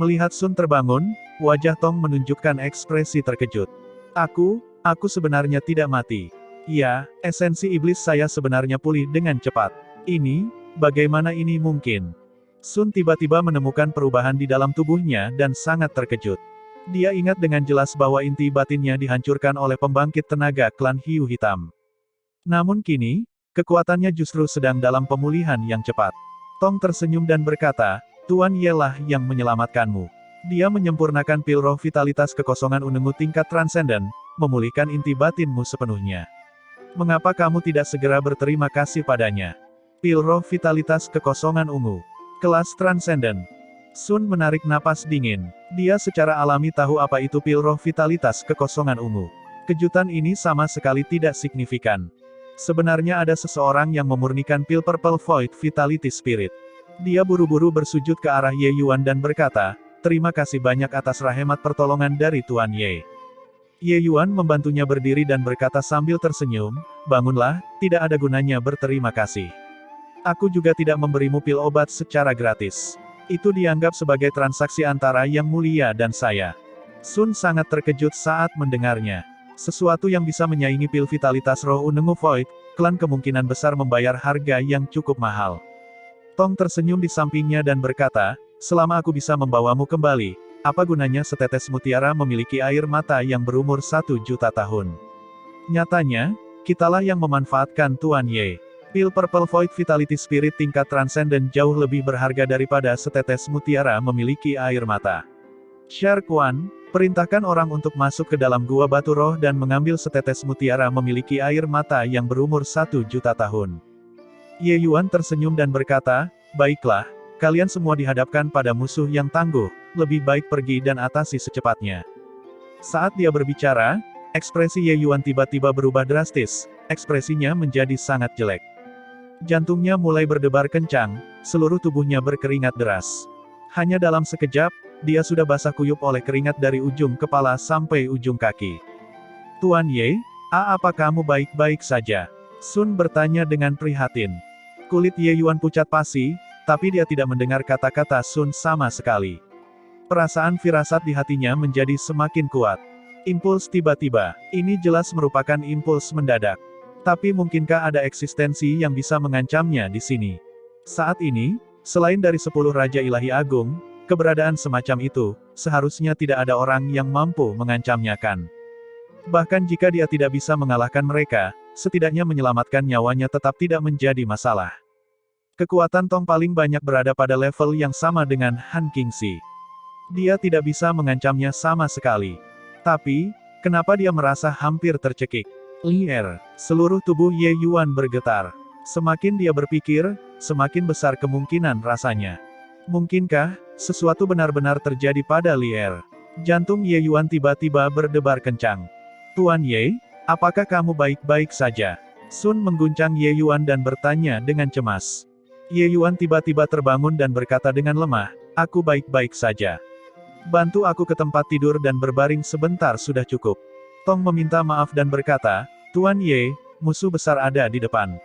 melihat Sun terbangun, wajah Tong menunjukkan ekspresi terkejut. Aku sebenarnya tidak mati. Ya, esensi iblis saya sebenarnya pulih dengan cepat. Bagaimana ini mungkin? Sun tiba-tiba menemukan perubahan di dalam tubuhnya dan sangat terkejut. Dia ingat dengan jelas bahwa inti batinnya dihancurkan oleh pembangkit tenaga klan Hiu Hitam. Namun kini, kekuatannya justru sedang dalam pemulihan yang cepat. Tong tersenyum dan berkata, Tuan Ye lah yang menyelamatkanmu. Dia menyempurnakan pil roh vitalitas kekosongan ungu tingkat transenden, memulihkan inti batinmu sepenuhnya. Mengapa kamu tidak segera berterima kasih padanya? Pil roh vitalitas kekosongan ungu. Kelas transenden. Sun menarik napas dingin. Dia secara alami tahu apa itu pil roh vitalitas kekosongan ungu. Kejutan ini sama sekali tidak signifikan. Sebenarnya ada seseorang yang memurnikan pil Purple Void Vitality Spirit. Dia buru-buru bersujud ke arah Ye Yuan dan berkata, terima kasih banyak atas rahmat pertolongan dari Tuan Ye. Ye Yuan membantunya berdiri dan berkata sambil tersenyum, bangunlah, tidak ada gunanya berterima kasih. Aku juga tidak memberimu pil obat secara gratis. Itu dianggap sebagai transaksi antara Yang Mulia dan saya. Sun sangat terkejut saat mendengarnya. Sesuatu yang bisa menyaingi pil vitalitas roh Unengu Void, klan kemungkinan besar membayar harga yang cukup mahal. Tong tersenyum di sampingnya dan berkata, selama aku bisa membawamu kembali, apa gunanya setetes mutiara memiliki air mata yang berumur 1 juta tahun? Nyatanya, kitalah yang memanfaatkan Tuan Ye. Pil Purple Void Vitality Spirit tingkat transenden jauh lebih berharga daripada setetes mutiara memiliki air mata. Shark One, perintahkan orang untuk masuk ke dalam gua batu roh dan mengambil setetes mutiara memiliki air mata yang berumur 1 juta tahun. Ye Yuan tersenyum dan berkata, baiklah, kalian semua dihadapkan pada musuh yang tangguh, lebih baik pergi dan atasi secepatnya. Saat dia berbicara, ekspresi Ye Yuan tiba-tiba berubah drastis, ekspresinya menjadi sangat jelek. Jantungnya mulai berdebar kencang, seluruh tubuhnya berkeringat deras. Hanya dalam sekejap, dia sudah basah kuyup oleh keringat dari ujung kepala sampai ujung kaki. Tuan Ye, apa kamu baik-baik saja? Sun bertanya dengan prihatin. Kulit Ye Yuan pucat pasi, tapi dia tidak mendengar kata-kata Sun sama sekali. Perasaan firasat di hatinya menjadi semakin kuat. Impuls tiba-tiba, ini jelas merupakan impuls mendadak. Tapi mungkinkah ada eksistensi yang bisa mengancamnya di sini? Saat ini, selain dari 10 Raja Ilahi Agung, keberadaan semacam itu, seharusnya tidak ada orang yang mampu mengancamnya kan. Bahkan jika dia tidak bisa mengalahkan mereka, setidaknya menyelamatkan nyawanya tetap tidak menjadi masalah. Kekuatan Tong paling banyak berada pada level yang sama dengan Han Qingxi. Dia tidak bisa mengancamnya sama sekali. Tapi, kenapa dia merasa hampir tercekik? Lier, seluruh tubuh Ye Yuan bergetar. Semakin dia berpikir, semakin besar kemungkinan rasanya. Mungkinkah, sesuatu benar-benar terjadi pada Lier? Jantung Ye Yuan tiba-tiba berdebar kencang. Tuan Ye, apakah kamu baik-baik saja? Sun mengguncang Ye Yuan dan bertanya dengan cemas. Ye Yuan tiba-tiba terbangun dan berkata dengan lemah, aku baik-baik saja. Bantu aku ke tempat tidur dan berbaring sebentar sudah cukup. Tong meminta maaf dan berkata, Tuan Ye, musuh besar ada di depan.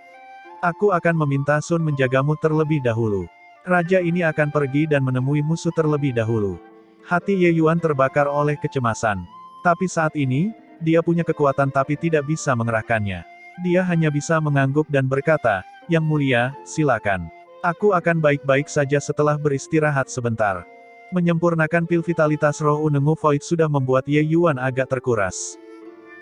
Aku akan meminta Sun menjagamu terlebih dahulu. Raja ini akan pergi dan menemui musuh terlebih dahulu. Hati Ye Yuan terbakar oleh kecemasan. Tapi saat ini, dia punya kekuatan tapi tidak bisa mengerahkannya. Dia hanya bisa mengangguk dan berkata, Yang Mulia, silakan. Aku akan baik-baik saja setelah beristirahat sebentar. Menyempurnakan pil vitalitas roh Unengu Void sudah membuat Ye Yuan agak terkuras.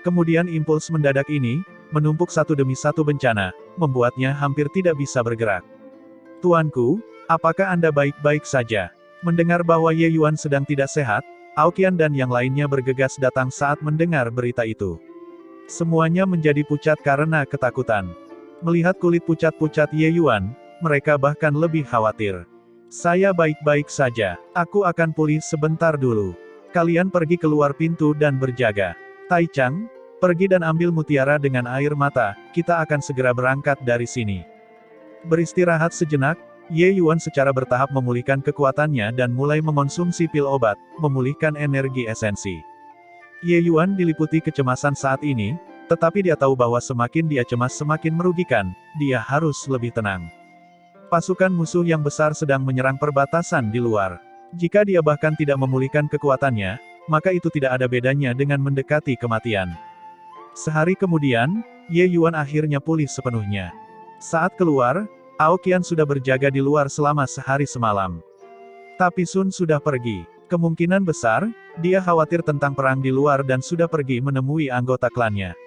Kemudian impuls mendadak ini, menumpuk satu demi satu bencana, membuatnya hampir tidak bisa bergerak. Tuanku, apakah Anda baik-baik saja? Mendengar bahwa Ye Yuan sedang tidak sehat, Aoqian dan yang lainnya bergegas datang saat mendengar berita itu. Semuanya menjadi pucat karena ketakutan. Melihat kulit pucat-pucat Ye Yuan, mereka bahkan lebih khawatir. Saya baik-baik saja, aku akan pulih sebentar dulu. Kalian pergi keluar pintu dan berjaga. Tai Chang, pergi dan ambil mutiara dengan air mata, kita akan segera berangkat dari sini. Beristirahat sejenak, Ye Yuan secara bertahap memulihkan kekuatannya dan mulai mengonsumsi pil obat, memulihkan energi esensi. Ye Yuan diliputi kecemasan saat ini, tetapi dia tahu bahwa semakin dia cemas semakin merugikan, dia harus lebih tenang. Pasukan musuh yang besar sedang menyerang perbatasan di luar. Jika dia bahkan tidak memulihkan kekuatannya, maka itu tidak ada bedanya dengan mendekati kematian. Sehari kemudian, Ye Yuan akhirnya pulih sepenuhnya. Saat keluar, Aoqian sudah berjaga di luar selama sehari semalam. Tapi Sun sudah pergi. Kemungkinan besar, dia khawatir tentang perang di luar dan sudah pergi menemui anggota klannya.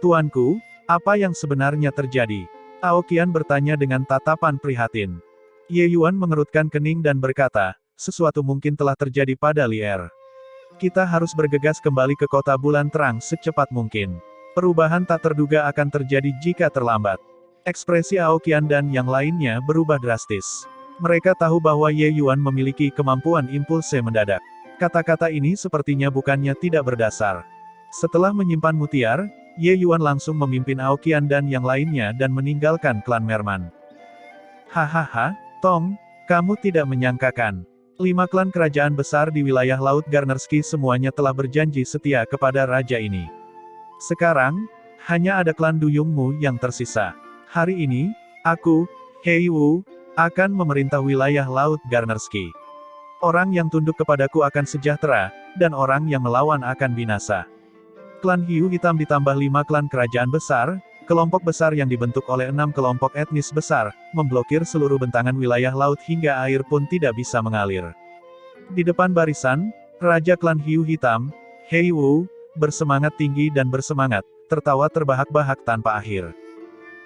Tuanku, apa yang sebenarnya terjadi? Aoqian bertanya dengan tatapan prihatin. Ye Yuan mengerutkan kening dan berkata, sesuatu mungkin telah terjadi pada Lier. Kita harus bergegas kembali ke kota bulan terang secepat mungkin. Perubahan tak terduga akan terjadi jika terlambat. Ekspresi Aoqian dan yang lainnya berubah drastis. Mereka tahu bahwa Ye Yuan memiliki kemampuan impulse mendadak. Kata-kata ini sepertinya bukannya tidak berdasar. Setelah menyimpan mutiar, Ye Yuan langsung memimpin Aoqian dan yang lainnya dan meninggalkan klan Merman. Hahaha, Tong, kamu tidak menyangkakan. 5 klan kerajaan besar di wilayah Laut Garnersky semuanya telah berjanji setia kepada raja ini. Sekarang, hanya ada klan Duyungmu yang tersisa. Hari ini, aku, Hei Wu, akan memerintah wilayah Laut Garnersky. Orang yang tunduk kepadaku akan sejahtera, dan orang yang melawan akan binasa. Klan Hiu Hitam ditambah 5 klan kerajaan besar, kelompok besar yang dibentuk oleh 6 kelompok etnis besar, memblokir seluruh bentangan wilayah laut hingga air pun tidak bisa mengalir. Di depan barisan, Raja Klan Hiu Hitam, Hei Wu, bersemangat tinggi dan bersemangat, tertawa terbahak-bahak tanpa akhir.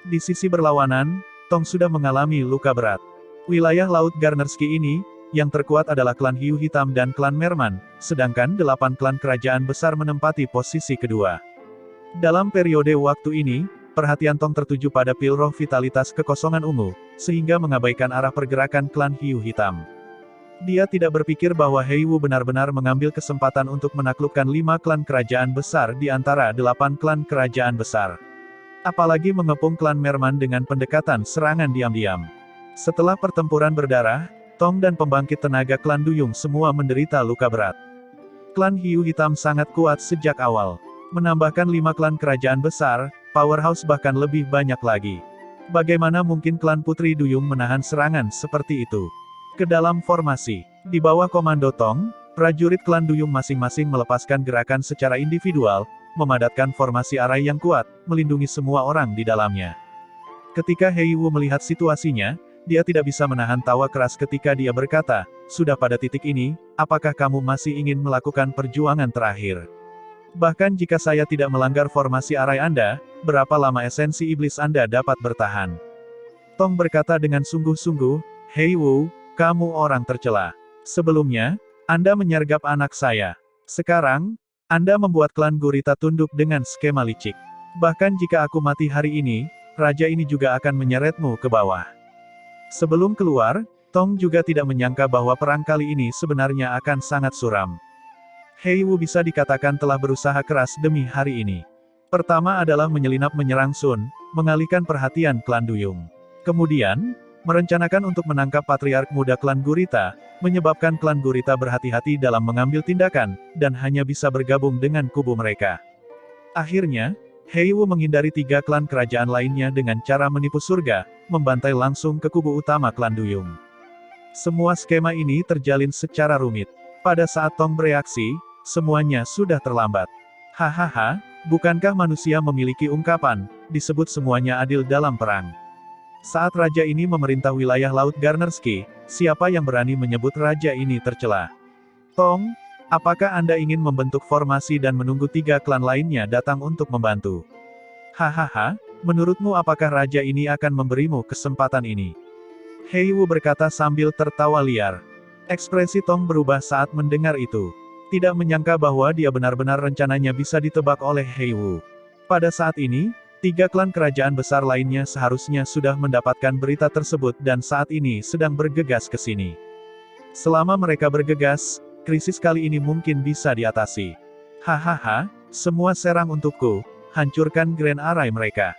Di sisi berlawanan, Tong sudah mengalami luka berat. Wilayah Laut Garnersky ini, yang terkuat adalah klan Hiu Hitam dan klan Merman, sedangkan 8 klan kerajaan besar menempati posisi kedua. Dalam periode waktu ini, perhatian Tong tertuju pada pil roh vitalitas kekosongan ungu, sehingga mengabaikan arah pergerakan klan Hiu Hitam. Dia tidak berpikir bahwa Hei Wu benar-benar mengambil kesempatan untuk menaklukkan 5 klan kerajaan besar di antara 8 klan kerajaan besar. Apalagi mengepung klan Merman dengan pendekatan serangan diam-diam. Setelah pertempuran berdarah, Tong dan pembangkit tenaga klan Duyung semua menderita luka berat. Klan Hiu Hitam sangat kuat sejak awal. Menambahkan 5 klan kerajaan besar, powerhouse bahkan lebih banyak lagi. Bagaimana mungkin klan Putri Duyung menahan serangan seperti itu? Ke dalam formasi, di bawah komando Tong, prajurit klan Duyung masing-masing melepaskan gerakan secara individual, memadatkan formasi arai yang kuat, melindungi semua orang di dalamnya. Ketika Hei Wu melihat situasinya, dia tidak bisa menahan tawa keras ketika dia berkata, "Sudah pada titik ini, apakah kamu masih ingin melakukan perjuangan terakhir? Bahkan jika saya tidak melanggar formasi arai Anda, berapa lama esensi iblis Anda dapat bertahan?" Tong berkata dengan sungguh-sungguh, "Hei Wu, kamu orang tercela. Sebelumnya, Anda menyergap anak saya. Sekarang, Anda membuat klan Gurita tunduk dengan skema licik. Bahkan jika aku mati hari ini, raja ini juga akan menyeretmu ke bawah." Sebelum keluar, Tong juga tidak menyangka bahwa perang kali ini sebenarnya akan sangat suram. Hei Wu bisa dikatakan telah berusaha keras demi hari ini. Pertama adalah menyelinap menyerang Sun, mengalihkan perhatian klan Duyung. Kemudian, merencanakan untuk menangkap patriark muda klan Gurita, menyebabkan klan Gurita berhati-hati dalam mengambil tindakan, dan hanya bisa bergabung dengan kubu mereka. Akhirnya, Hei Wu menghindari 3 klan kerajaan lainnya dengan cara menipu surga, membantai langsung ke kubu utama klan Duyung. Semua skema ini terjalin secara rumit. Pada saat Tong bereaksi, semuanya sudah terlambat. Hahaha, bukankah manusia memiliki ungkapan, disebut semuanya adil dalam perang? Saat raja ini memerintah wilayah Laut Garnersky, siapa yang berani menyebut raja ini tercela? Tong, apakah Anda ingin membentuk formasi dan menunggu 3 klan lainnya datang untuk membantu? Hahaha, menurutmu apakah raja ini akan memberimu kesempatan ini? Hei Wu berkata sambil tertawa liar. Ekspresi Tong berubah saat mendengar itu. Tidak menyangka bahwa dia benar-benar rencananya bisa ditebak oleh Hei Wu. Pada saat ini, 3 klan kerajaan besar lainnya seharusnya sudah mendapatkan berita tersebut dan saat ini sedang bergegas ke sini. Selama mereka bergegas, krisis kali ini mungkin bisa diatasi. Hahaha, semua serang untukku, hancurkan Grand Array mereka.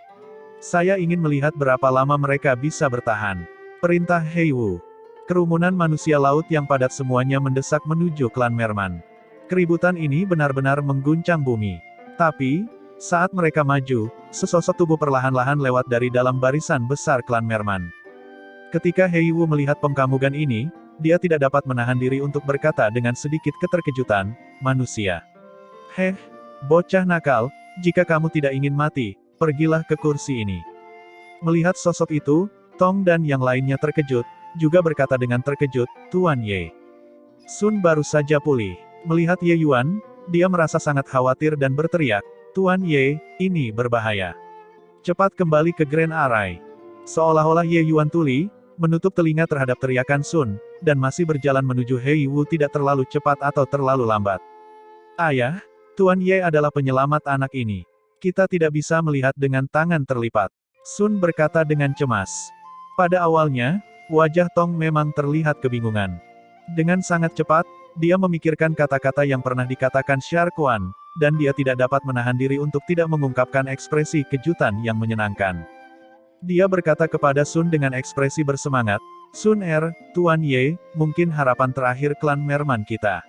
Saya ingin melihat berapa lama mereka bisa bertahan. Perintah Hei Wu. Kerumunan manusia laut yang padat semuanya mendesak menuju klan Merman. Keributan ini benar-benar mengguncang bumi. Tapi, saat mereka maju, sesosok tubuh perlahan-lahan lewat dari dalam barisan besar klan Merman. Ketika Hei Wu melihat pengkamugan ini, dia tidak dapat menahan diri untuk berkata dengan sedikit keterkejutan, "Manusia. Heh, bocah nakal, jika kamu tidak ingin mati, pergilah ke kursi ini." Melihat sosok itu, Tong dan yang lainnya terkejut, juga berkata dengan terkejut, "Tuan Ye." Sun baru saja pulih. Melihat Ye Yuan, dia merasa sangat khawatir dan berteriak, "Tuan Ye, ini berbahaya. Cepat kembali ke Grand Array." Seolah-olah Ye Yuan tuli, menutup telinga terhadap teriakan Sun, dan masih berjalan menuju Hei Wu tidak terlalu cepat atau terlalu lambat. "Ayah, Tuan Ye adalah penyelamat anak ini. Kita tidak bisa melihat dengan tangan terlipat." Sun berkata dengan cemas. Pada awalnya, wajah Tong memang terlihat kebingungan. Dengan sangat cepat, dia memikirkan kata-kata yang pernah dikatakan Sharkwan, dan dia tidak dapat menahan diri untuk tidak mengungkapkan ekspresi kejutan yang menyenangkan. Dia berkata kepada Sun dengan ekspresi bersemangat, Sun Tuan Ye, mungkin harapan terakhir klan Merman kita.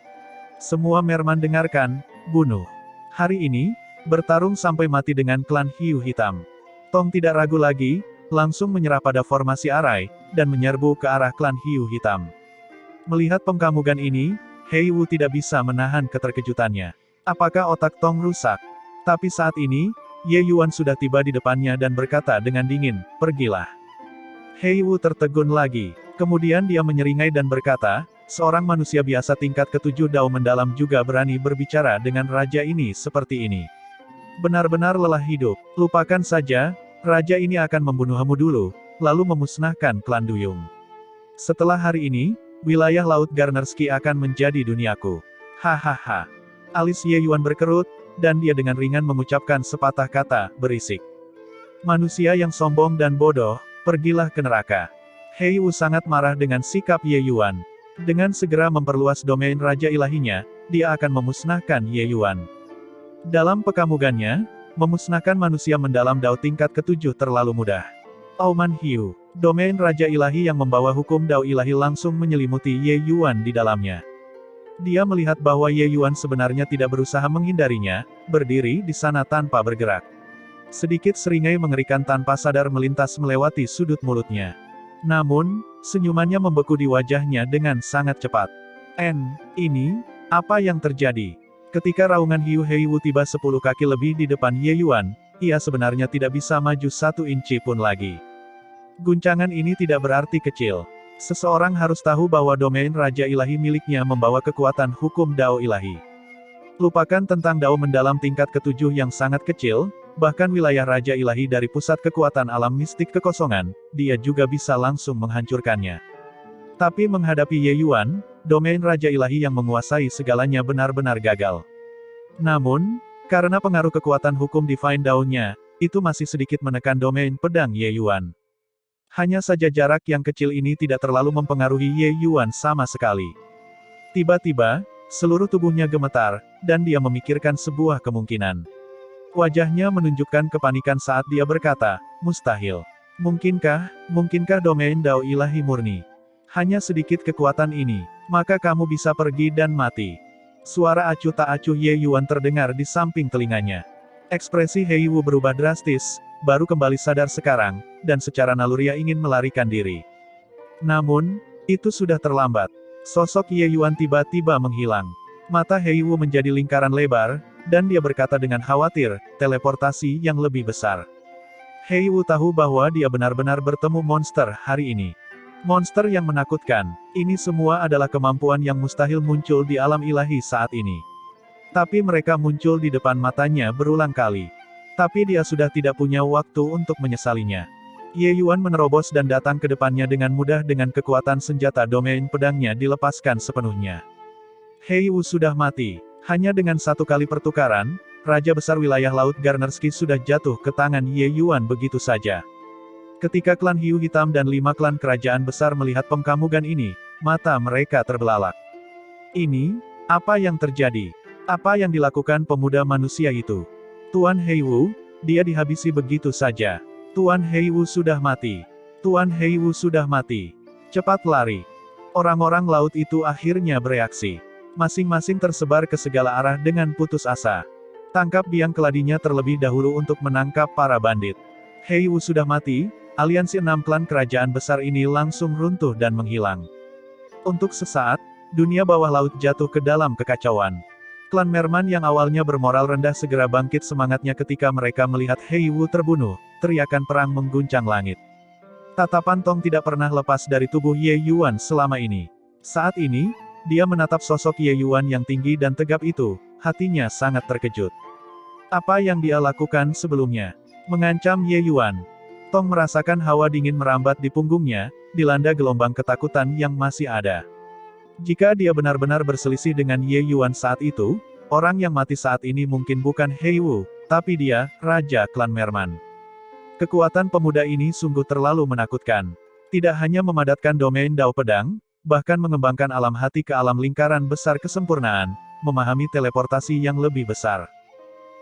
Semua Merman dengarkan, bunuh. Hari ini, bertarung sampai mati dengan klan Hiu Hitam. Tong tidak ragu lagi, langsung menyerah pada formasi arai, dan menyerbu ke arah klan Hiu Hitam. Melihat pengkamugan ini, Hei Wu tidak bisa menahan keterkejutannya. Apakah otak Tong rusak? Tapi saat ini, Ye Yuan sudah tiba di depannya dan berkata dengan dingin, pergilah. Hei Wu tertegun lagi. Kemudian dia menyeringai dan berkata, seorang manusia biasa tingkat ke-7 Dao mendalam juga berani berbicara dengan raja ini seperti ini. Benar-benar lelah hidup. Lupakan saja, raja ini akan membunuhmu dulu, lalu memusnahkan klan Duyung. Setelah hari ini, wilayah Laut Garnersky akan menjadi duniaku. Hahaha. Alis Ye Yuan berkerut, dan dia dengan ringan mengucapkan sepatah kata, berisik. Manusia yang sombong dan bodoh, pergilah ke neraka. Hei Wu sangat marah dengan sikap Ye Yuan. Dengan segera memperluas domain Raja Ilahinya, dia akan memusnahkan Ye Yuan. Dalam pekamugannya, memusnahkan manusia mendalam Dao tingkat ke-7 terlalu mudah. Auman Hiu, domain Raja Ilahi yang membawa hukum Dao Ilahi langsung menyelimuti Ye Yuan di dalamnya. Dia melihat bahwa Ye Yuan sebenarnya tidak berusaha menghindarinya, berdiri di sana tanpa bergerak. Sedikit seringai mengerikan tanpa sadar melintas melewati sudut mulutnya. Namun, senyumannya membeku di wajahnya dengan sangat cepat. Ini, apa yang terjadi? Ketika raungan Hiu Hei Wu tiba 10 kaki lebih di depan Ye Yuan, ia sebenarnya tidak bisa maju 1 inci pun lagi. Guncangan ini tidak berarti kecil. Seseorang harus tahu bahwa domain Raja Ilahi miliknya membawa kekuatan hukum Dao Ilahi. Lupakan tentang Dao mendalam tingkat ke-7 yang sangat kecil, bahkan wilayah Raja Ilahi dari pusat kekuatan alam mistik kekosongan, dia juga bisa langsung menghancurkannya. Tapi menghadapi Ye Yuan, domain Raja Ilahi yang menguasai segalanya benar-benar gagal. Namun, karena pengaruh kekuatan hukum Divine Dao-nya, itu masih sedikit menekan domain pedang Ye Yuan. Hanya saja jarak yang kecil ini tidak terlalu mempengaruhi Ye Yuan sama sekali. Tiba-tiba, seluruh tubuhnya gemetar, dan dia memikirkan sebuah kemungkinan. Wajahnya menunjukkan kepanikan saat dia berkata, mustahil. Mungkinkah domain Dao Ilahi murni? Hanya sedikit kekuatan ini, maka kamu bisa pergi dan mati. Suara acuh tak acuh Ye Yuan terdengar di samping telinganya. Ekspresi Hei Wu berubah drastis, baru kembali sadar sekarang, dan secara naluriah ingin melarikan diri. Namun, itu sudah terlambat. Sosok Ye Yuan tiba-tiba menghilang. Mata Hei Wu menjadi lingkaran lebar, dan dia berkata dengan khawatir, teleportasi yang lebih besar. Hei Wu tahu bahwa dia benar-benar bertemu monster hari ini. Monster yang menakutkan, ini semua adalah kemampuan yang mustahil muncul di alam ilahi saat ini. Tapi mereka muncul di depan matanya berulang kali. Tapi dia sudah tidak punya waktu untuk menyesalinya. Ye Yuan menerobos dan datang ke depannya dengan mudah dengan kekuatan senjata domain pedangnya dilepaskan sepenuhnya. Hei Wu sudah mati. Hanya dengan 1 kali pertukaran, Raja Besar Wilayah Laut Garnersky sudah jatuh ke tangan Ye Yuan begitu saja. Ketika klan Hiu Hitam dan 5 klan kerajaan besar melihat pengkamugan ini, mata mereka terbelalak. Ini, apa yang terjadi? Apa yang dilakukan pemuda manusia itu? Tuan Hei Wu, dia dihabisi begitu saja. Tuan Hei Wu sudah mati. Tuan Hei Wu sudah mati. Cepat lari. Orang-orang laut itu akhirnya bereaksi. Masing-masing tersebar ke segala arah dengan putus asa. Tangkap biang keladinya terlebih dahulu untuk menangkap para bandit. Hei Wu sudah mati, aliansi 6 klan kerajaan besar ini langsung runtuh dan menghilang. Untuk sesaat, dunia bawah laut jatuh ke dalam kekacauan. Klan Merman yang awalnya bermoral rendah segera bangkit semangatnya ketika mereka melihat Hei Wu terbunuh, teriakan perang mengguncang langit. Tatapan Tong tidak pernah lepas dari tubuh Ye Yuan selama ini. Saat ini, dia menatap sosok Ye Yuan yang tinggi dan tegap itu, hatinya sangat terkejut. Apa yang dia lakukan sebelumnya? Mengancam Ye Yuan. Tong merasakan hawa dingin merambat di punggungnya, dilanda gelombang ketakutan yang masih ada. Jika dia benar-benar berselisih dengan Ye Yuan saat itu, orang yang mati saat ini mungkin bukan Hei Wu, tapi dia, Raja Klan Merman. Kekuatan pemuda ini sungguh terlalu menakutkan. Tidak hanya memadatkan domain Dao Pedang, bahkan mengembangkan alam hati ke alam lingkaran besar kesempurnaan, memahami teleportasi yang lebih besar.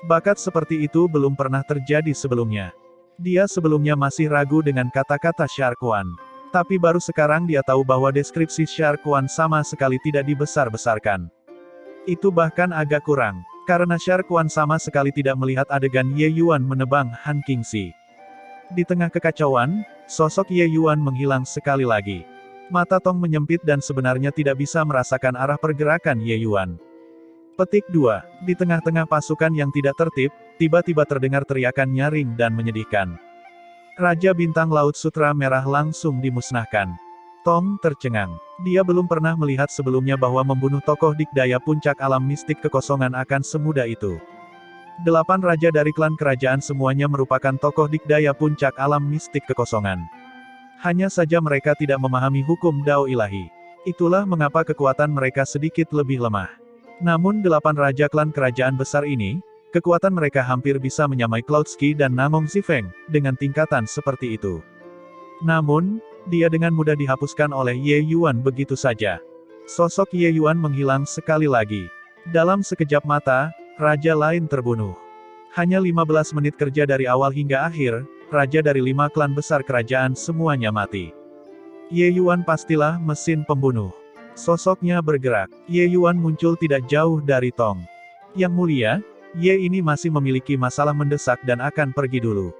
Bakat seperti itu belum pernah terjadi sebelumnya. Dia sebelumnya masih ragu dengan kata-kata Sharkuan. Tapi baru sekarang dia tahu bahwa deskripsi Sharkwan sama sekali tidak dibesar-besarkan. Itu bahkan agak kurang, karena Sharkwan sama sekali tidak melihat adegan Ye Yuan menebang Han Qingxi. Di tengah kekacauan, sosok Ye Yuan menghilang sekali lagi. Mata Tong menyempit dan sebenarnya tidak bisa merasakan arah pergerakan Ye Yuan. Petik 2. Di tengah-tengah pasukan yang tidak tertib, tiba-tiba terdengar teriakan nyaring dan menyedihkan. Raja Bintang Laut Sutra Merah langsung dimusnahkan. Tong tercengang. Dia belum pernah melihat sebelumnya bahwa membunuh tokoh dikdaya puncak alam mistik kekosongan akan semudah itu. 8 raja dari klan kerajaan semuanya merupakan tokoh dikdaya puncak alam mistik kekosongan. Hanya saja mereka tidak memahami hukum Dao ilahi. Itulah mengapa kekuatan mereka sedikit lebih lemah. Namun 8 raja klan kerajaan besar ini, kekuatan mereka hampir bisa menyamai Cloudski dan Namong Zifeng, dengan tingkatan seperti itu. Namun, dia dengan mudah dihapuskan oleh Ye Yuan begitu saja. Sosok Ye Yuan menghilang sekali lagi. Dalam sekejap mata, raja lain terbunuh. Hanya 15 menit kerja dari awal hingga akhir, raja dari 5 klan besar kerajaan semuanya mati. Ye Yuan pastilah mesin pembunuh. Sosoknya bergerak. Ye Yuan muncul tidak jauh dari Tong. Yang mulia, Ye ini masih memiliki masalah mendesak dan akan pergi dulu.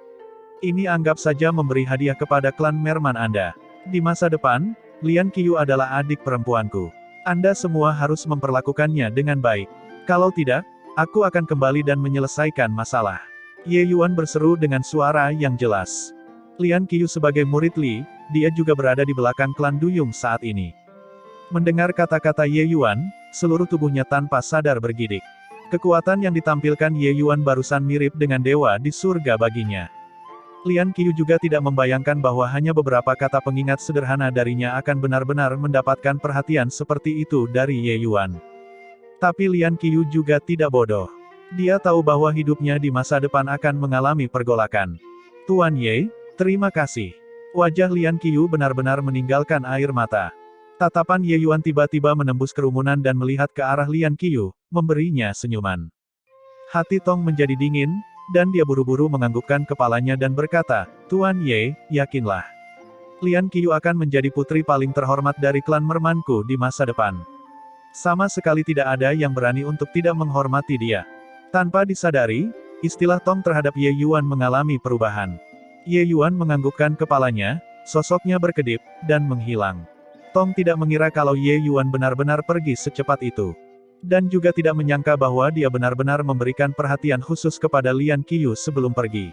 Ini anggap saja memberi hadiah kepada klan Merman Anda. Di masa depan, Lian Qiyu adalah adik perempuanku. Anda semua harus memperlakukannya dengan baik. Kalau tidak, aku akan kembali dan menyelesaikan masalah. Ye Yuan berseru dengan suara yang jelas. Lian Qiyu sebagai murid Li, dia juga berada di belakang klan Duyung saat ini. Mendengar kata-kata Ye Yuan, seluruh tubuhnya tanpa sadar bergidik. Kekuatan yang ditampilkan Ye Yuan barusan mirip dengan dewa di surga baginya. Lian Qiyu juga tidak membayangkan bahwa hanya beberapa kata pengingat sederhana darinya akan benar-benar mendapatkan perhatian seperti itu dari Ye Yuan. Tapi Lian Qiyu juga tidak bodoh. Dia tahu bahwa hidupnya di masa depan akan mengalami pergolakan. Tuan Ye, terima kasih. Wajah Lian Qiyu benar-benar meninggalkan air mata. Tatapan Ye Yuan tiba-tiba menembus kerumunan dan melihat ke arah Lian Qiyu, memberinya senyuman. Hati Tong menjadi dingin, dan dia buru-buru menganggukkan kepalanya dan berkata, Tuan Ye, yakinlah. Lian Qiyu akan menjadi putri paling terhormat dari klan Mermanku di masa depan. Sama sekali tidak ada yang berani untuk tidak menghormati dia. Tanpa disadari, istilah Tong terhadap Ye Yuan mengalami perubahan. Ye Yuan menganggukkan kepalanya, sosoknya berkedip, dan menghilang. Tong tidak mengira kalau Ye Yuan benar-benar pergi secepat itu. Dan juga tidak menyangka bahwa dia benar-benar memberikan perhatian khusus kepada Lian Qiyu sebelum pergi.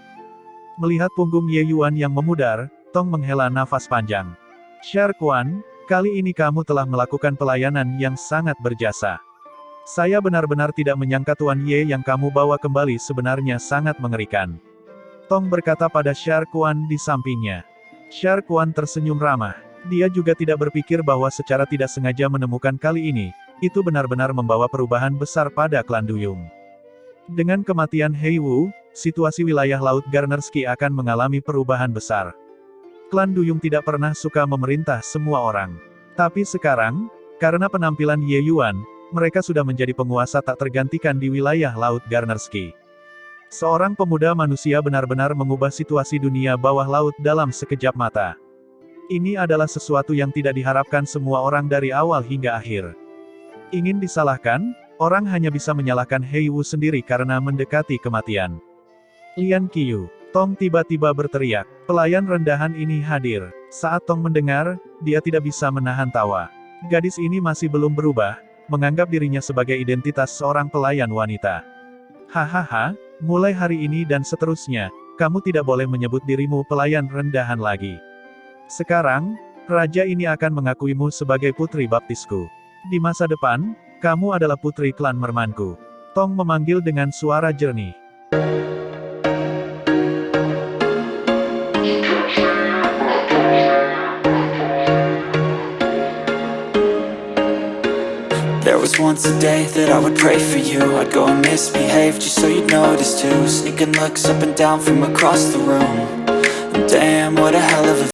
Melihat punggung Ye Yuan yang memudar, Tong menghela nafas panjang. Sharkwan, kali ini kamu telah melakukan pelayanan yang sangat berjasa. Saya benar-benar tidak menyangka Tuan Ye yang kamu bawa kembali sebenarnya sangat mengerikan. Tong berkata pada Sharkwan di sampingnya. Sharkwan tersenyum ramah. Dia juga tidak berpikir bahwa secara tidak sengaja menemukan kali ini, itu benar-benar membawa perubahan besar pada klan Duyung. Dengan kematian Hei Wu, situasi wilayah Laut Garnerski akan mengalami perubahan besar. Klan Duyung tidak pernah suka memerintah semua orang. Tapi sekarang, karena penampilan Ye Yuan, mereka sudah menjadi penguasa tak tergantikan di wilayah Laut Garnerski. Seorang pemuda manusia benar-benar mengubah situasi dunia bawah laut dalam sekejap mata. Ini adalah sesuatu yang tidak diharapkan semua orang dari awal hingga akhir. Ingin disalahkan, orang hanya bisa menyalahkan Hei Wu sendiri karena mendekati kematian. Lian Qiyu, Tong tiba-tiba berteriak. Pelayan rendahan ini hadir. Saat Tong mendengar, dia tidak bisa menahan tawa. Gadis ini masih belum berubah, menganggap dirinya sebagai identitas seorang pelayan wanita. Hahaha, mulai hari ini dan seterusnya, kamu tidak boleh menyebut dirimu pelayan rendahan lagi. Sekarang, raja ini akan mengakuimu sebagai putri baptisku. Di masa depan, kamu adalah putri klan Mermanku. Tong memanggil dengan suara jernih. There was once a day that I would pray for you. I'd go and misbehave just so you'd notice too. Sneaking looks up and down from across the room. Damn, what a hell of a